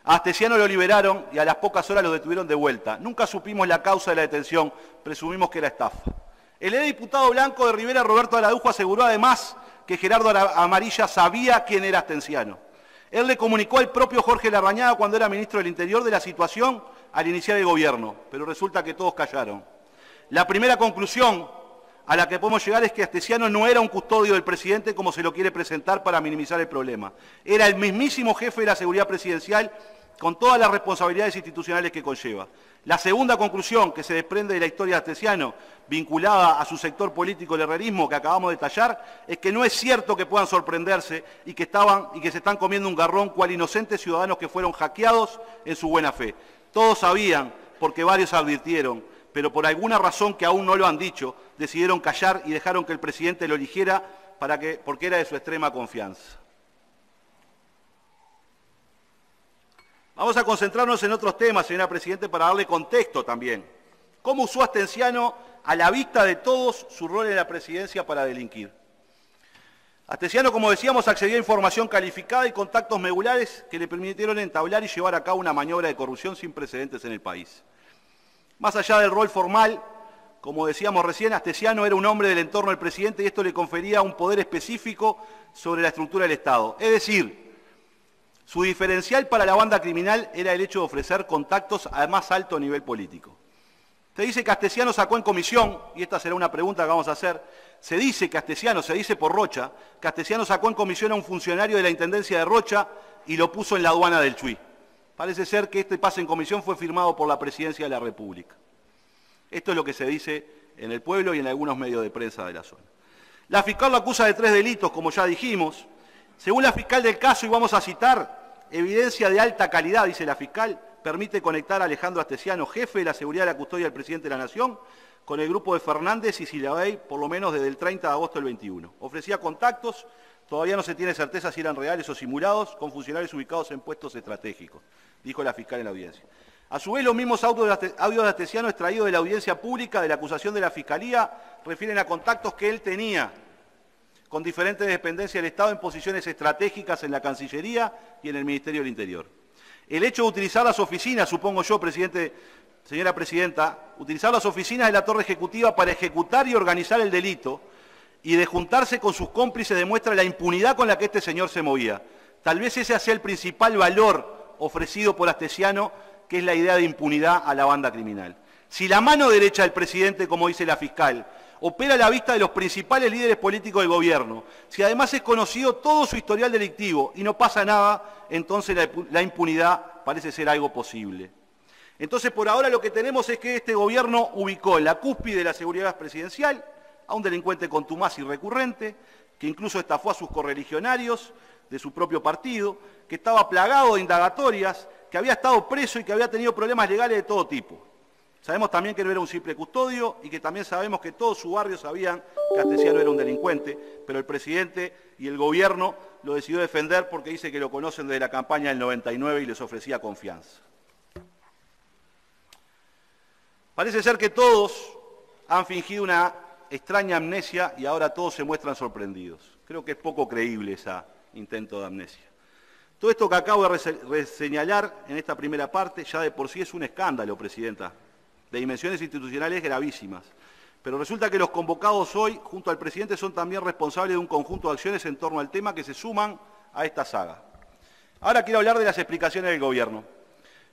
a Astesiano lo liberaron y a las pocas horas lo detuvieron de vuelta. Nunca supimos la causa de la detención, presumimos que era estafa. El diputado blanco de Rivera, Roberto Araujo, aseguró además que Gerardo Amarilla sabía quién era Astesiano. Él le comunicó al propio Jorge Larrañaga cuando era ministro del Interior de la situación al iniciar el gobierno, pero resulta que todos callaron. La primera conclusión a la que podemos llegar es que Astesiano no era un custodio del presidente como se lo quiere presentar para minimizar el problema. Era el mismísimo jefe de la seguridad presidencial con todas las responsabilidades institucionales que conlleva. La segunda conclusión que se desprende de la historia de Astesiano, vinculada a su sector político, el herrerismo, que acabamos de detallar, es que no es cierto que puedan sorprenderse y que se están comiendo un garrón cual inocentes ciudadanos que fueron hackeados en su buena fe. Todos sabían, porque varios advirtieron, pero por alguna razón que aún no lo han dicho, decidieron callar y dejaron que el presidente lo eligiera porque era de su extrema confianza. Vamos a concentrarnos en otros temas, señora Presidenta, para darle contexto también. ¿Cómo usó Astesiano, a la vista de todos, su rol en la presidencia para delinquir? Astesiano, como decíamos, accedió a información calificada y contactos medulares que le permitieron entablar y llevar a cabo una maniobra de corrupción sin precedentes en el país. Más allá del rol formal, como decíamos recién, Astesiano era un hombre del entorno del presidente y esto le confería un poder específico sobre la estructura del Estado. Es decir, su diferencial para la banda criminal era el hecho de ofrecer contactos a más alto nivel político. Se dice que Astesiano sacó en comisión, y esta será una pregunta que vamos a hacer, se dice por Rocha, que Astesiano sacó en comisión a un funcionario de la Intendencia de Rocha y lo puso en la aduana del Chuy. Parece ser que este pase en comisión fue firmado por la Presidencia de la República. Esto es lo que se dice en el pueblo y en algunos medios de prensa de la zona. La fiscal lo acusa de 3 delitos, como ya dijimos. Según la fiscal del caso, y vamos a citar, evidencia de alta calidad, dice la fiscal, permite conectar a Alejandro Astesiano, jefe de la seguridad de la custodia del presidente de la Nación, con el grupo de Fernández y Silabey, por lo menos desde el 30 de agosto del 21. Ofrecía contactos, todavía no se tiene certeza si eran reales o simulados, con funcionarios ubicados en puestos estratégicos, dijo la fiscal en la audiencia. A su vez, los mismos audios de Astesiano extraídos de la audiencia pública de la acusación de la Fiscalía refieren a contactos que él tenía con diferentes dependencias del Estado en posiciones estratégicas en la Cancillería y en el Ministerio del Interior. El hecho de utilizar las oficinas, supongo yo, señora Presidenta, utilizar las oficinas de la Torre Ejecutiva para ejecutar y organizar el delito y de juntarse con sus cómplices demuestra la impunidad con la que este señor se movía. Tal vez ese sea el principal valor ofrecido por Astesiano, que es la idea de impunidad a la banda criminal. Si la mano derecha del presidente, como dice la fiscal, opera a la vista de los principales líderes políticos del gobierno, si además es conocido todo su historial delictivo y no pasa nada, entonces la impunidad parece ser algo posible. Entonces, por ahora lo que tenemos es que este gobierno ubicó en la cúspide de la seguridad presidencial a un delincuente contumaz y recurrente, que incluso estafó a sus correligionarios de su propio partido, que estaba plagado de indagatorias, que había estado preso y que había tenido problemas legales de todo tipo. Sabemos también que no era un simple custodio y que también sabemos que todo su barrio sabían que Astesiano era un delincuente, pero el presidente y el gobierno lo decidió defender porque dice que lo conocen desde la campaña del 99 y les ofrecía confianza. Parece ser que todos han fingido una extraña amnesia y ahora todos se muestran sorprendidos. Creo que es poco creíble ese intento de amnesia. Todo esto que acabo de señalar en esta primera parte ya de por sí es un escándalo, Presidenta, de dimensiones institucionales gravísimas. Pero resulta que los convocados hoy, junto al presidente, son también responsables de un conjunto de acciones en torno al tema que se suman a esta saga. Ahora quiero hablar de las explicaciones del gobierno,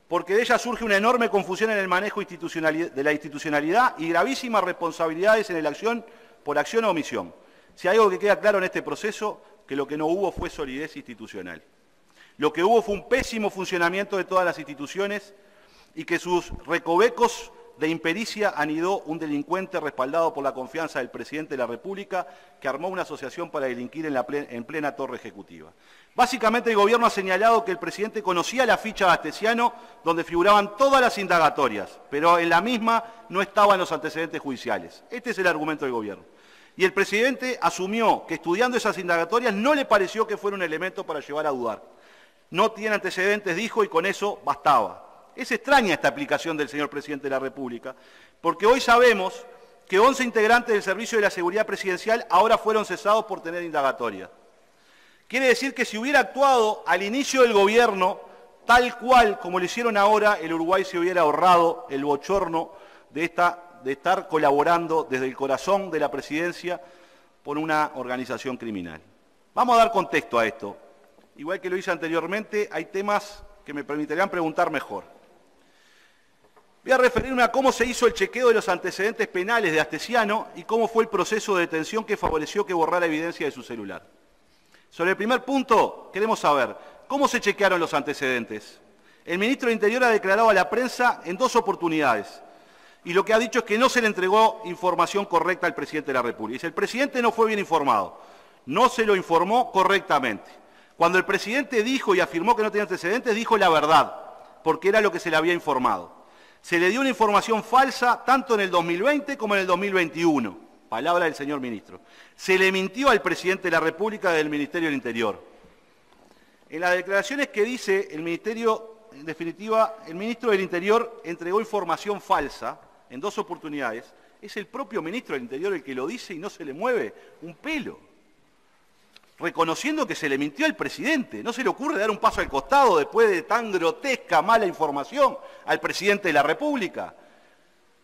porque de ellas surge una enorme confusión en el manejo de la institucionalidad y gravísimas responsabilidades en la acción por acción o omisión. Si hay algo que queda claro en este proceso, que lo que no hubo fue solidez institucional. Lo que hubo fue un pésimo funcionamiento de todas las instituciones y que sus recovecos de impericia anidó un delincuente respaldado por la confianza del presidente de la República que armó una asociación para delinquir en plena torre ejecutiva. Básicamente el gobierno ha señalado que el presidente conocía la ficha de Astesiano donde figuraban todas las indagatorias, pero en la misma no estaban los antecedentes judiciales. Este es el argumento del gobierno. Y el presidente asumió que estudiando esas indagatorias no le pareció que fuera un elemento para llevar a dudar. No tiene antecedentes, dijo, y con eso bastaba. Es extraña esta aplicación del señor presidente de la República, porque hoy sabemos que 11 integrantes del Servicio de la Seguridad Presidencial ahora fueron cesados por tener indagatoria. Quiere decir que si hubiera actuado al inicio del gobierno, tal cual como lo hicieron ahora, el Uruguay se hubiera ahorrado el bochorno de estar colaborando desde el corazón de la presidencia por una organización criminal. Vamos a dar contexto a esto. Igual que lo hice anteriormente, hay temas que me permitirían preguntar mejor. Voy a referirme a cómo se hizo el chequeo de los antecedentes penales de Astesiano y cómo fue el proceso de detención que favoreció que borrara evidencia de su celular. Sobre el primer punto, queremos saber, ¿cómo se chequearon los antecedentes? El ministro de Interior ha declarado a la prensa en 2 oportunidades y lo que ha dicho es que no se le entregó información correcta al presidente de la República. Dice, el presidente no fue bien informado, no se lo informó correctamente. Cuando el presidente dijo y afirmó que no tenía antecedentes, dijo la verdad, porque era lo que se le había informado. Se le dio una información falsa tanto en el 2020 como en el 2021, palabra del señor ministro. Se le mintió al presidente de la República del Ministerio del Interior. En las declaraciones que dice el Ministerio, en definitiva, el ministro del Interior entregó información falsa en 2 oportunidades. Es el propio ministro del Interior el que lo dice y no se le mueve un pelo. Reconociendo que se le mintió al presidente. No se le ocurre dar un paso al costado después de tan grotesca, mala información al presidente de la República.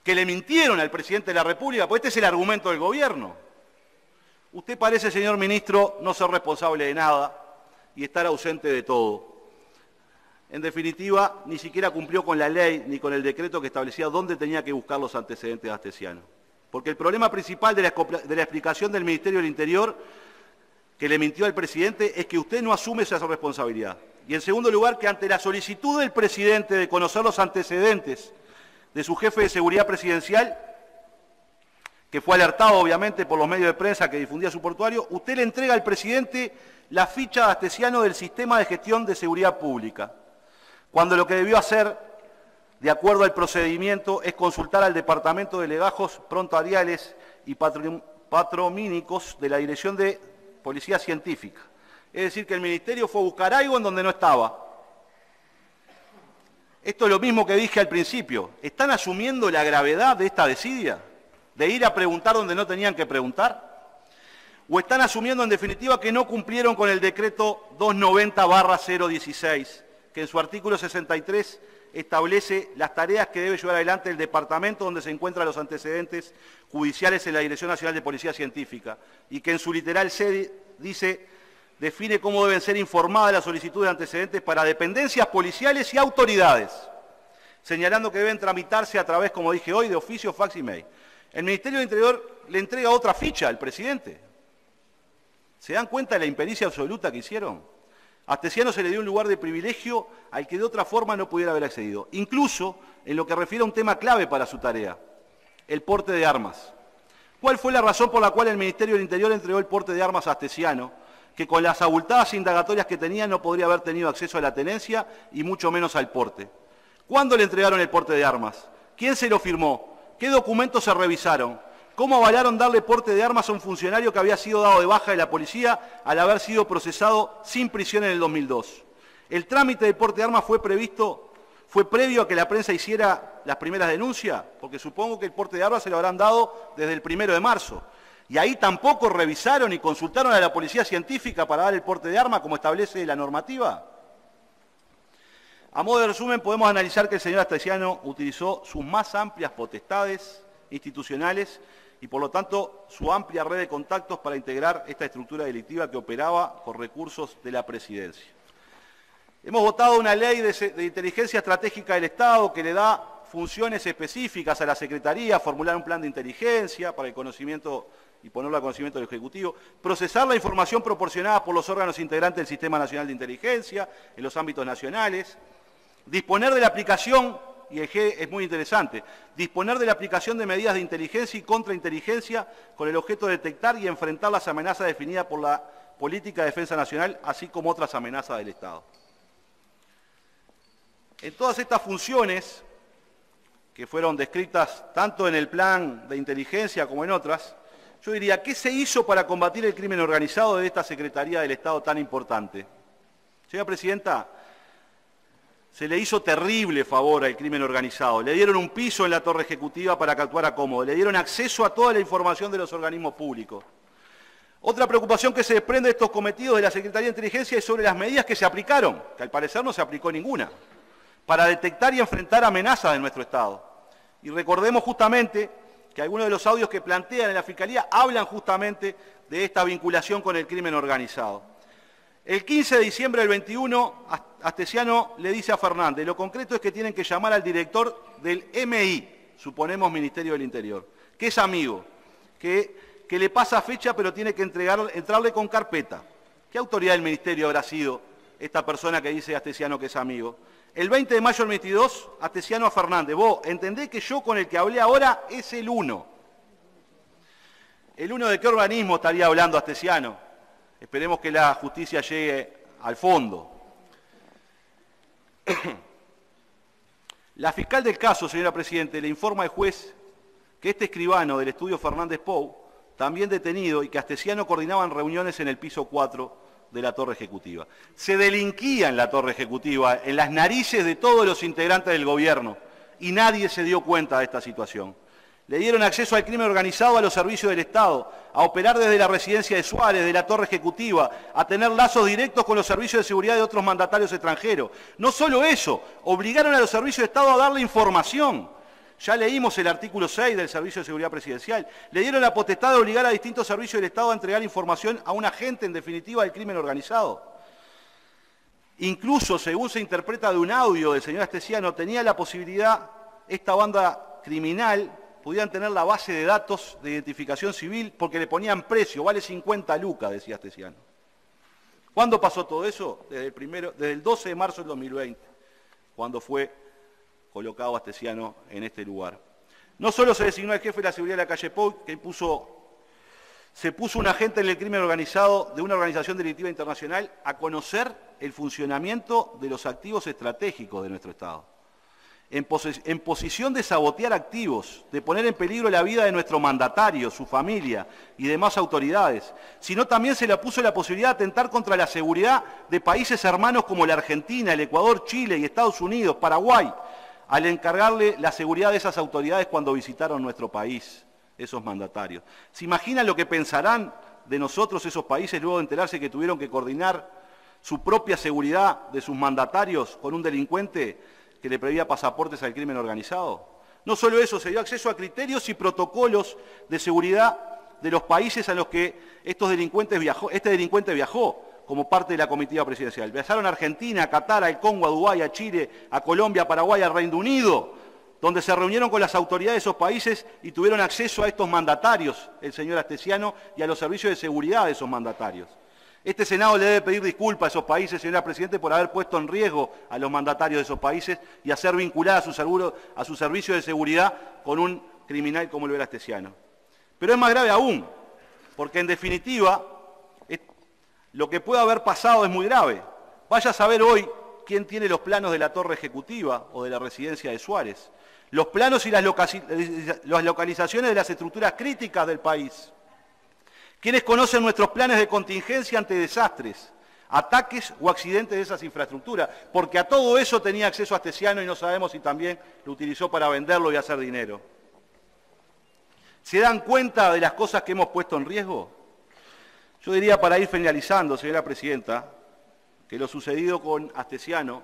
Que le mintieron al presidente de la República, porque este es el argumento del gobierno. Usted parece, señor ministro, no ser responsable de nada y estar ausente de todo. En definitiva, ni siquiera cumplió con la ley ni con el decreto que establecía dónde tenía que buscar los antecedentes de Astesiano. Porque el problema principal de la explicación del Ministerio del Interior que le mintió al presidente es que usted no asume esa responsabilidad. Y en segundo lugar, que ante la solicitud del presidente de conocer los antecedentes de su jefe de seguridad presidencial, que fue alertado obviamente por los medios de prensa que difundía su portuario, usted le entrega al presidente la ficha de Astesiano del Sistema de Gestión de Seguridad Pública, cuando lo que debió hacer, de acuerdo al procedimiento, es consultar al Departamento de Legajos Prontuariales y Patromínicos de la Dirección de Policía Científica. Es decir, que el Ministerio fue a buscar algo en donde no estaba. Esto es lo mismo que dije al principio. ¿Están asumiendo la gravedad de esta desidia? ¿De ir a preguntar donde no tenían que preguntar? ¿O están asumiendo en definitiva que no cumplieron con el decreto 290/016, que en su artículo 63 establece las tareas que debe llevar adelante el departamento donde se encuentran los antecedentes judiciales en la Dirección Nacional de Policía Científica y que en su literal C dice, define cómo deben ser informadas las solicitudes de antecedentes para dependencias policiales y autoridades, señalando que deben tramitarse a través, como dije hoy, de oficio, fax y mail. El Ministerio del Interior le entrega otra ficha al presidente. ¿Se dan cuenta de la impericia absoluta que hicieron? A Astesiano se le dio un lugar de privilegio al que de otra forma no pudiera haber accedido, incluso en lo que refiere a un tema clave para su tarea, el porte de armas. ¿Cuál fue la razón por la cual el Ministerio del Interior entregó el porte de armas a Astesiano, que con las abultadas indagatorias que tenía no podría haber tenido acceso a la tenencia y mucho menos al porte? ¿Cuándo le entregaron el porte de armas? ¿Quién se lo firmó? ¿Qué documentos se revisaron? ¿Cómo avalaron darle porte de armas a un funcionario que había sido dado de baja de la policía al haber sido procesado sin prisión en el 2002? El trámite del porte de armas fue previo a que la prensa hiciera las primeras denuncias, porque supongo que el porte de armas se lo habrán dado desde el 1 de marzo. Y ahí tampoco revisaron y consultaron a la policía científica para dar el porte de armas como establece la normativa. A modo de resumen, podemos analizar que el señor Astesiano utilizó sus más amplias potestades institucionales y por lo tanto su amplia red de contactos para integrar esta estructura delictiva que operaba con recursos de la presidencia. Hemos votado una ley de inteligencia estratégica del Estado que le da funciones específicas a la Secretaría, formular un plan de inteligencia para el conocimiento y ponerlo al conocimiento del Ejecutivo, procesar la información proporcionada por los órganos integrantes del Sistema Nacional de Inteligencia en los ámbitos nacionales, disponer de la aplicación y el G es muy interesante, disponer de la aplicación de medidas de inteligencia y contrainteligencia con el objeto de detectar y enfrentar las amenazas definidas por la política de defensa nacional, así como otras amenazas del Estado. En todas estas funciones, que fueron descritas tanto en el plan de inteligencia como en otras, yo diría, ¿qué se hizo para combatir el crimen organizado de esta Secretaría del Estado tan importante? Señora Presidenta, se le hizo terrible favor al crimen organizado. Le dieron un piso en la torre ejecutiva para que actuara cómodo. Le dieron acceso a toda la información de los organismos públicos. Otra preocupación que se desprende de estos cometidos de la Secretaría de Inteligencia es sobre las medidas que se aplicaron, que al parecer no se aplicó ninguna, para detectar y enfrentar amenazas de nuestro Estado. Y recordemos justamente que algunos de los audios que plantean en la Fiscalía hablan justamente de esta vinculación con el crimen organizado. El 15 de diciembre del 21, Astesiano le dice a Fernández, lo concreto es que tienen que llamar al director del MI, suponemos Ministerio del Interior, que es amigo, que le pasa fecha pero tiene que entrarle con carpeta. ¿Qué autoridad del Ministerio habrá sido esta persona que dice Astesiano que es amigo? El 20 de mayo del 22, Astesiano a Fernández, vos entendés que yo con el que hablé ahora es el 1. ¿El 1 de qué organismo estaría hablando Astesiano? Esperemos que la justicia llegue al fondo. La fiscal del caso, señora Presidenta, le informa al juez que este escribano del estudio Fernández Pou, también detenido, y que Astesiano coordinaban reuniones en el piso 4 de la torre ejecutiva. Se delinquía en la torre ejecutiva, en las narices de todos los integrantes del gobierno, y nadie se dio cuenta de esta situación. Le dieron acceso al crimen organizado a los servicios del Estado, a operar desde la residencia de Suárez, de la torre ejecutiva, a tener lazos directos con los servicios de seguridad de otros mandatarios extranjeros. No solo eso, obligaron a los servicios de Estado a darle información. Ya leímos el artículo 6 del Servicio de Seguridad Presidencial. Le dieron la potestad de obligar a distintos servicios del Estado a entregar información a un agente, en definitiva, del crimen organizado. Incluso, según se interpreta de un audio del señor Astesiano, tenía la posibilidad, esta banda criminal, pudieran tener la base de datos de identificación civil porque le ponían precio, vale 50 lucas, decía Astesiano. ¿Cuándo pasó todo eso? Desde el 12 de marzo del 2020, cuando fue colocado Astesiano en este lugar. No solo se designó al jefe de la seguridad de la calle Pou, que se puso un agente en el crimen organizado de una organización delictiva internacional a conocer el funcionamiento de los activos estratégicos de nuestro Estado. En posición de sabotear activos, de poner en peligro la vida de nuestro mandatario, su familia y demás autoridades, sino también se le puso la posibilidad de atentar contra la seguridad de países hermanos como la Argentina, el Ecuador, Chile y Estados Unidos, Paraguay, al encargarle la seguridad de esas autoridades cuando visitaron nuestro país, esos mandatarios. ¿Se imaginan lo que pensarán de nosotros esos países luego de enterarse que tuvieron que coordinar su propia seguridad de sus mandatarios con un delincuente que le pedía pasaportes al crimen organizado? No solo eso, se dio acceso a criterios y protocolos de seguridad de los países a los que este delincuente viajó como parte de la comitiva presidencial. Viajaron a Argentina, a Qatar, al Congo, a Dubái, a Chile, a Colombia, a Paraguay, al Reino Unido, donde se reunieron con las autoridades de esos países y tuvieron acceso a estos mandatarios, el señor Astesiano, y a los servicios de seguridad de esos mandatarios. Este Senado le debe pedir disculpas a esos países, señora Presidenta, por haber puesto en riesgo a los mandatarios de esos países y hacer vinculada a su servicio de seguridad con un criminal como lo era Astesiano. Pero es más grave aún, porque en definitiva lo que puede haber pasado es muy grave. Vaya a saber hoy quién tiene los planos de la torre ejecutiva o de la residencia de Suárez, los planos y las localizaciones de las estructuras críticas del país. ¿Quiénes conocen nuestros planes de contingencia ante desastres, ataques o accidentes de esas infraestructuras? Porque a todo eso tenía acceso Astesiano y no sabemos si también lo utilizó para venderlo y hacer dinero. ¿Se dan cuenta de las cosas que hemos puesto en riesgo? Yo diría, para ir finalizando, señora Presidenta, que lo sucedido con Astesiano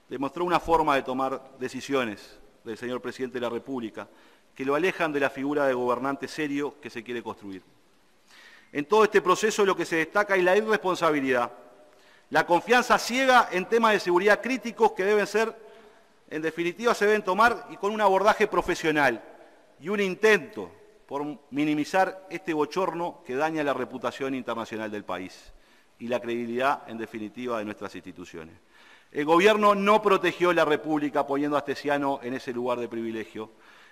demostró una forma de tomar decisiones del señor Presidente de la República que lo alejan de la figura de gobernante serio que se quiere construir. En todo este proceso lo que se destaca es la irresponsabilidad, la confianza ciega en temas de seguridad críticos que deben ser, en definitiva, se deben tomar y con un abordaje profesional y un intento por minimizar este bochorno que daña la reputación internacional del país y la credibilidad, en definitiva, de nuestras instituciones. El gobierno no protegió la República poniendo a Astesiano en ese lugar de privilegio.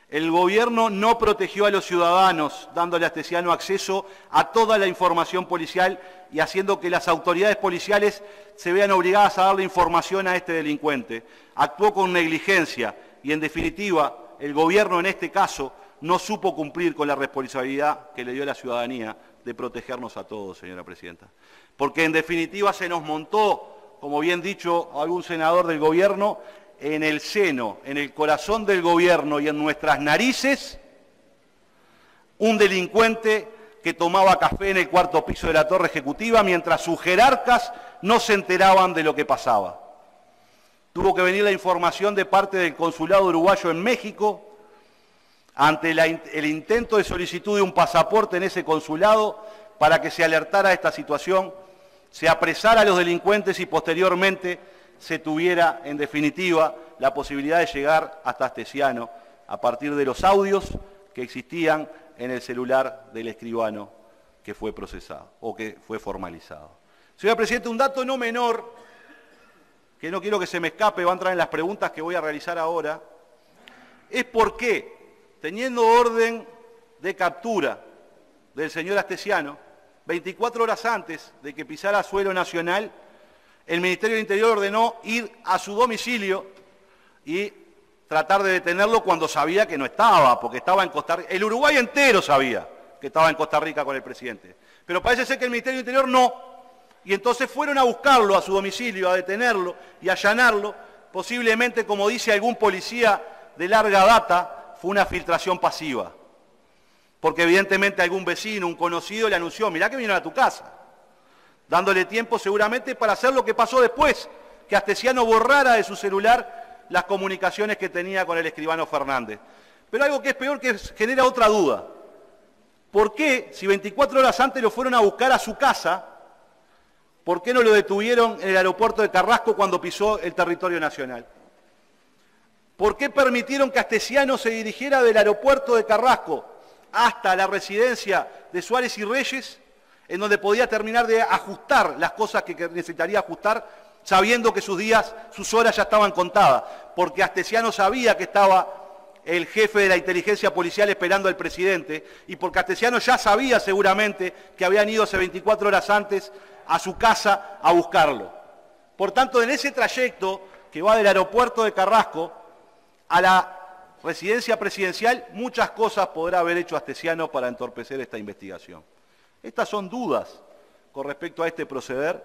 El gobierno no protegió a los ciudadanos, dándole a Astesiano acceso a toda la información policial y haciendo que las autoridades policiales se vean obligadas a darle información a este delincuente. Actuó con negligencia y, en definitiva, el gobierno en este caso no supo cumplir con la responsabilidad que le dio a la ciudadanía de protegernos a todos, señora presidenta. Porque, en definitiva, se nos montó, como bien dicho algún senador del gobierno, en el seno, en el corazón del gobierno y en nuestras narices, un delincuente que tomaba café en el cuarto piso de la torre ejecutiva mientras sus jerarcas no se enteraban de lo que pasaba. Tuvo que venir la información de parte del consulado uruguayo en México ante el intento de solicitud de un pasaporte en ese consulado para que se alertara de esta situación, se apresara a los delincuentes y posteriormente se tuviera, en definitiva, la posibilidad de llegar hasta Astesiano a partir de los audios que existían en el celular del escribano que fue procesado o que fue formalizado. Señora Presidenta, un dato no menor, que no quiero que se me escape, va a entrar en las preguntas que voy a realizar ahora, es por qué, teniendo orden de captura del señor Astesiano, 24 horas antes de que pisara suelo nacional, el Ministerio del Interior ordenó ir a su domicilio y tratar de detenerlo cuando sabía que no estaba, porque estaba en Costa Rica. El Uruguay entero sabía que estaba en Costa Rica con el presidente. Pero parece ser que el Ministerio del Interior no. Y entonces fueron a buscarlo a su domicilio, a detenerlo y a allanarlo. Posiblemente, como dice algún policía de larga data, fue una filtración pasiva. Porque evidentemente algún vecino, un conocido, le anunció, mirá que vinieron a tu casa, dándole tiempo seguramente para hacer lo que pasó después, que Astesiano borrara de su celular las comunicaciones que tenía con el escribano Fernández. Pero algo que es peor, que genera otra duda. ¿Por qué, si 24 horas antes lo fueron a buscar a su casa, por qué no lo detuvieron en el aeropuerto de Carrasco cuando pisó el territorio nacional? ¿Por qué permitieron que Astesiano se dirigiera del aeropuerto de Carrasco hasta la residencia de Suárez y Reyes, en donde podía terminar de ajustar las cosas que necesitaría ajustar, sabiendo que sus días, sus horas ya estaban contadas? Porque Astesiano sabía que estaba el jefe de la inteligencia policial esperando al presidente, y porque Astesiano ya sabía seguramente que habían ido hace 24 horas antes a su casa a buscarlo. Por tanto, en ese trayecto que va del aeropuerto de Carrasco a la residencia presidencial, muchas cosas podrá haber hecho Astesiano para entorpecer esta investigación. Estas son dudas con respecto a este proceder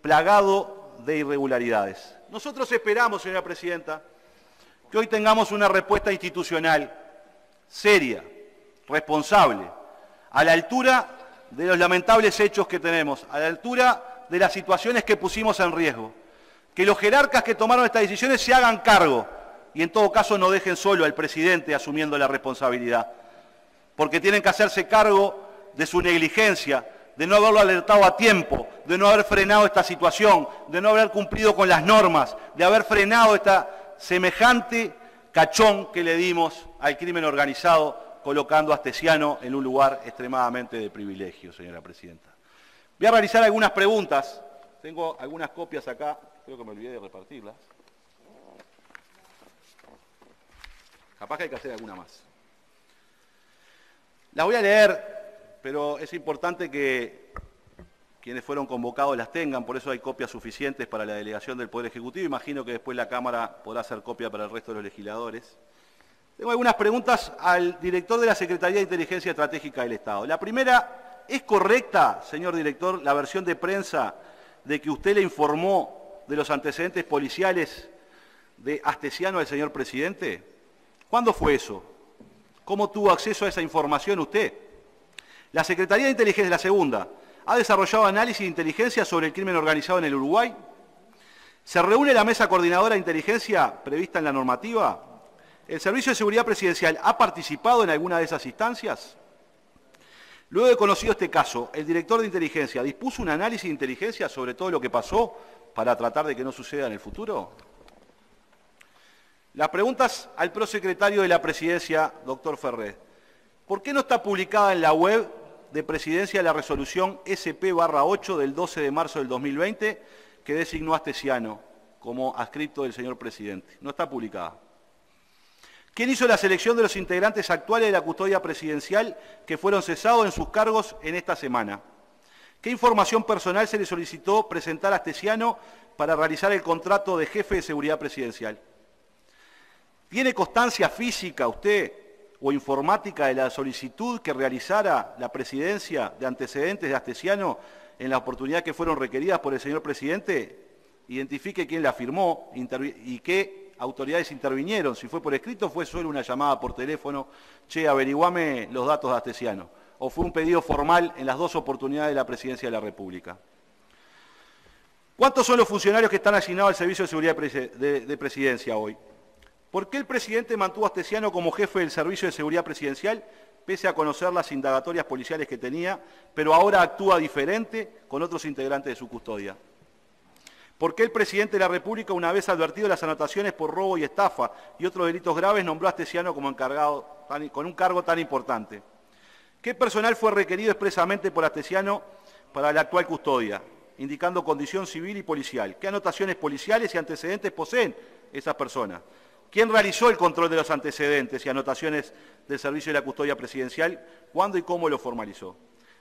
plagado de irregularidades. Nosotros esperamos, señora presidenta, que hoy tengamos una respuesta institucional seria, responsable, a la altura de los lamentables hechos que tenemos, a la altura de las situaciones que pusimos en riesgo. Que los jerarcas que tomaron estas decisiones se hagan cargo y en todo caso no dejen solo al presidente asumiendo la responsabilidad, porque tienen que hacerse cargo de su negligencia, de no haberlo alertado a tiempo, de no haber frenado esta situación, de no haber cumplido con las normas, de haber frenado esta semejante cachón que le dimos al crimen organizado, colocando a Astesiano en un lugar extremadamente de privilegio, señora presidenta. Voy a realizar algunas preguntas. Tengo algunas copias acá, creo que me olvidé de repartirlas. Capaz que hay que hacer alguna más. Las voy a leer, pero es importante que quienes fueron convocados las tengan, por eso hay copias suficientes para la delegación del Poder Ejecutivo. Imagino que después la Cámara podrá hacer copia para el resto de los legisladores. Tengo algunas preguntas al director de la Secretaría de Inteligencia Estratégica del Estado. La primera, ¿es correcta, señor director, la versión de prensa de que usted le informó de los antecedentes policiales de Astesiano al señor presidente? ¿Cuándo fue eso? ¿Cómo tuvo acceso a esa información usted? La Secretaría de Inteligencia, la segunda, ¿ha desarrollado análisis de inteligencia sobre el crimen organizado en el Uruguay? ¿Se reúne la mesa coordinadora de inteligencia prevista en la normativa? ¿El Servicio de Seguridad Presidencial ha participado en alguna de esas instancias? Luego de conocido este caso, ¿el director de inteligencia dispuso un análisis de inteligencia sobre todo lo que pasó para tratar de que no suceda en el futuro? Las preguntas al prosecretario de la Presidencia, doctor Ferrer. ¿Por qué no está publicada en la web de Presidencia la resolución SP/8 del 12 de marzo del 2020 que designó a Astesiano como adscripto del señor presidente. No está publicada. ¿Quién hizo la selección de los integrantes actuales de la custodia presidencial que fueron cesados en sus cargos en esta semana? ¿Qué información personal se le solicitó presentar a Astesiano para realizar el contrato de jefe de seguridad presidencial? ¿Tiene constancia física usted o informática de la solicitud que realizara la presidencia de antecedentes de Astesiano en la oportunidad que fueron requeridas por el señor presidente? Identifique quién la firmó y qué autoridades intervinieron. Si fue por escrito, fue solo una llamada por teléfono, che, averiguame los datos de Astesiano. O fue un pedido formal en las dos oportunidades de la presidencia de la República. ¿Cuántos son los funcionarios que están asignados al Servicio de Seguridad de Presidencia hoy? ¿Por qué el presidente mantuvo a Astesiano como jefe del Servicio de Seguridad Presidencial, pese a conocer las indagatorias policiales que tenía, pero ahora actúa diferente con otros integrantes de su custodia? ¿Por qué el presidente de la República, una vez advertido las anotaciones por robo y estafa y otros delitos graves, nombró a Astesiano como encargado con un cargo tan importante? ¿Qué personal fue requerido expresamente por Astesiano para la actual custodia, indicando condición civil y policial? ¿Qué anotaciones policiales y antecedentes poseen esas personas? ¿Quién realizó el control de los antecedentes y anotaciones del Servicio de la Custodia Presidencial? ¿Cuándo y cómo lo formalizó?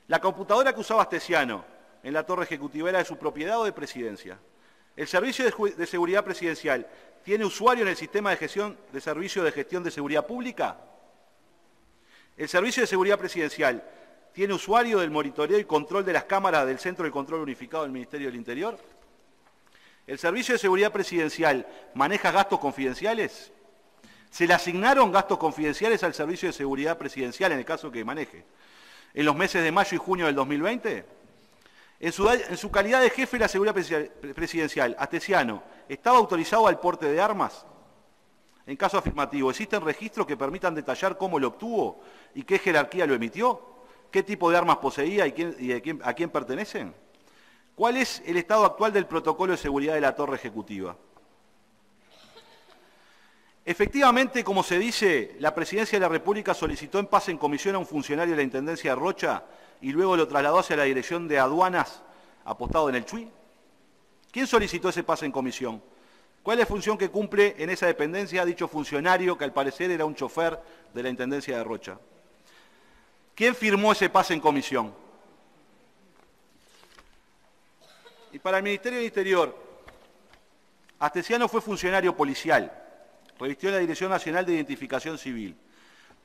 ¿La computadora que usaba Astesiano en la torre ejecutiva era de su propiedad o de presidencia? ¿El Servicio de Seguridad Presidencial tiene usuario en el sistema de gestión de Servicio de Gestión de Seguridad Pública? ¿El Servicio de Seguridad Presidencial tiene usuario del monitoreo y control de las cámaras del Centro de Control Unificado del Ministerio del Interior? ¿El Servicio de Seguridad Presidencial maneja gastos confidenciales? ¿Se le asignaron gastos confidenciales al Servicio de Seguridad Presidencial en el caso que maneje en los meses de mayo y junio del 2020? En su calidad de jefe de la Seguridad Presidencial, Astesiano, ¿estaba autorizado al porte de armas? En caso afirmativo, ¿existen registros que permitan detallar cómo lo obtuvo y qué jerarquía lo emitió? ¿Qué tipo de armas poseía y a quién pertenecen? ¿Cuál es el estado actual del protocolo de seguridad de la torre ejecutiva? Efectivamente, como se dice, la Presidencia de la República solicitó en paz en comisión a un funcionario de la Intendencia de Rocha y luego lo trasladó hacia la Dirección de Aduanas, apostado en el Chuy. ¿Quién solicitó ese pase en comisión? ¿Cuál es la función que cumple en esa dependencia dicho funcionario, que al parecer era un chofer de la Intendencia de Rocha? ¿Quién firmó ese pase en comisión? Y para el Ministerio del Interior, Astesiano fue funcionario policial, revistió la Dirección Nacional de Identificación Civil.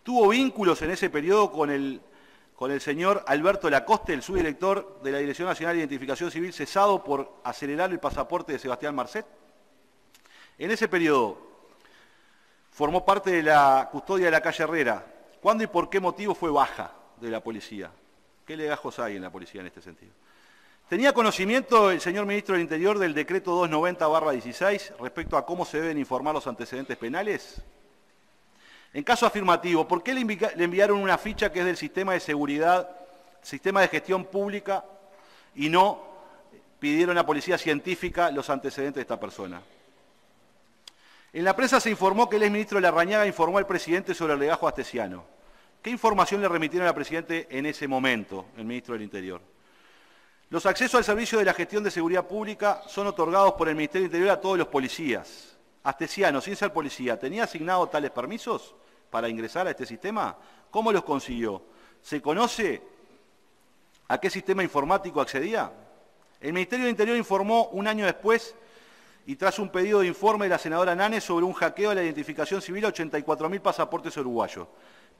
Tuvo vínculos en ese periodo con el señor Alberto Lacoste, el subdirector de la Dirección Nacional de Identificación Civil, cesado por acelerar el pasaporte de Sebastián Marcet. En ese periodo formó parte de la custodia de la calle Herrera. ¿Cuándo y por qué motivo fue baja de la policía? ¿Qué legajos hay en la policía en este sentido? ¿Tenía conocimiento el señor ministro del Interior del decreto 290/16 respecto a cómo se deben informar los antecedentes penales? En caso afirmativo, ¿por qué le enviaron una ficha que es del sistema de seguridad, sistema de gestión pública, y no pidieron a policía científica los antecedentes de esta persona? En la prensa se informó que el exministro Larrañaga informó al presidente sobre el legajo Astesiano. ¿Qué información le remitieron al presidente en ese momento, el ministro del Interior? Los accesos al servicio de la gestión de seguridad pública son otorgados por el Ministerio del Interior a todos los policías. Astesiano, sin ser policía, ¿tenía asignado tales permisos para ingresar a este sistema? ¿Cómo los consiguió? ¿Se conoce a qué sistema informático accedía? El Ministerio del Interior informó un año después y tras un pedido de informe de la senadora Nanes sobre un hackeo de la identificación civil a 84.000 pasaportes uruguayos.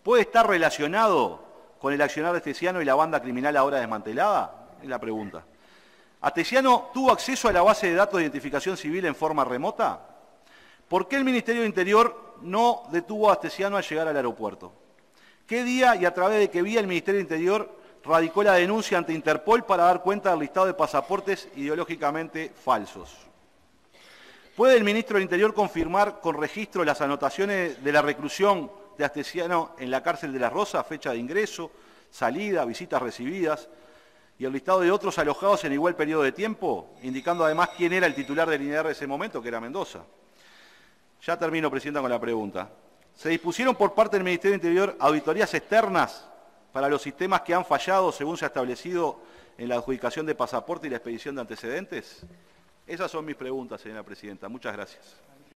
¿Puede estar relacionado con el accionar de Astesiano y la banda criminal ahora desmantelada? Es la pregunta. ¿Astesiano tuvo acceso a la base de datos de identificación civil en forma remota? ¿Por qué el Ministerio del Interior no detuvo a Astesiano al llegar al aeropuerto? ¿Qué día y a través de qué vía el Ministerio del Interior radicó la denuncia ante Interpol para dar cuenta del listado de pasaportes ideológicamente falsos? ¿Puede el Ministro del Interior confirmar con registro las anotaciones de la reclusión de Astesiano en la cárcel de Las Rosas, fecha de ingreso, salida, visitas recibidas, y el listado de otros alojados en igual periodo de tiempo, indicando además quién era el titular del INDR de ese momento, que era Mendoza? Ya termino, Presidenta, con la pregunta. ¿Se dispusieron por parte del Ministerio del Interior auditorías externas para los sistemas que han fallado según se ha establecido en la adjudicación de pasaporte y la expedición de antecedentes? Esas son mis preguntas, señora presidenta. Muchas gracias.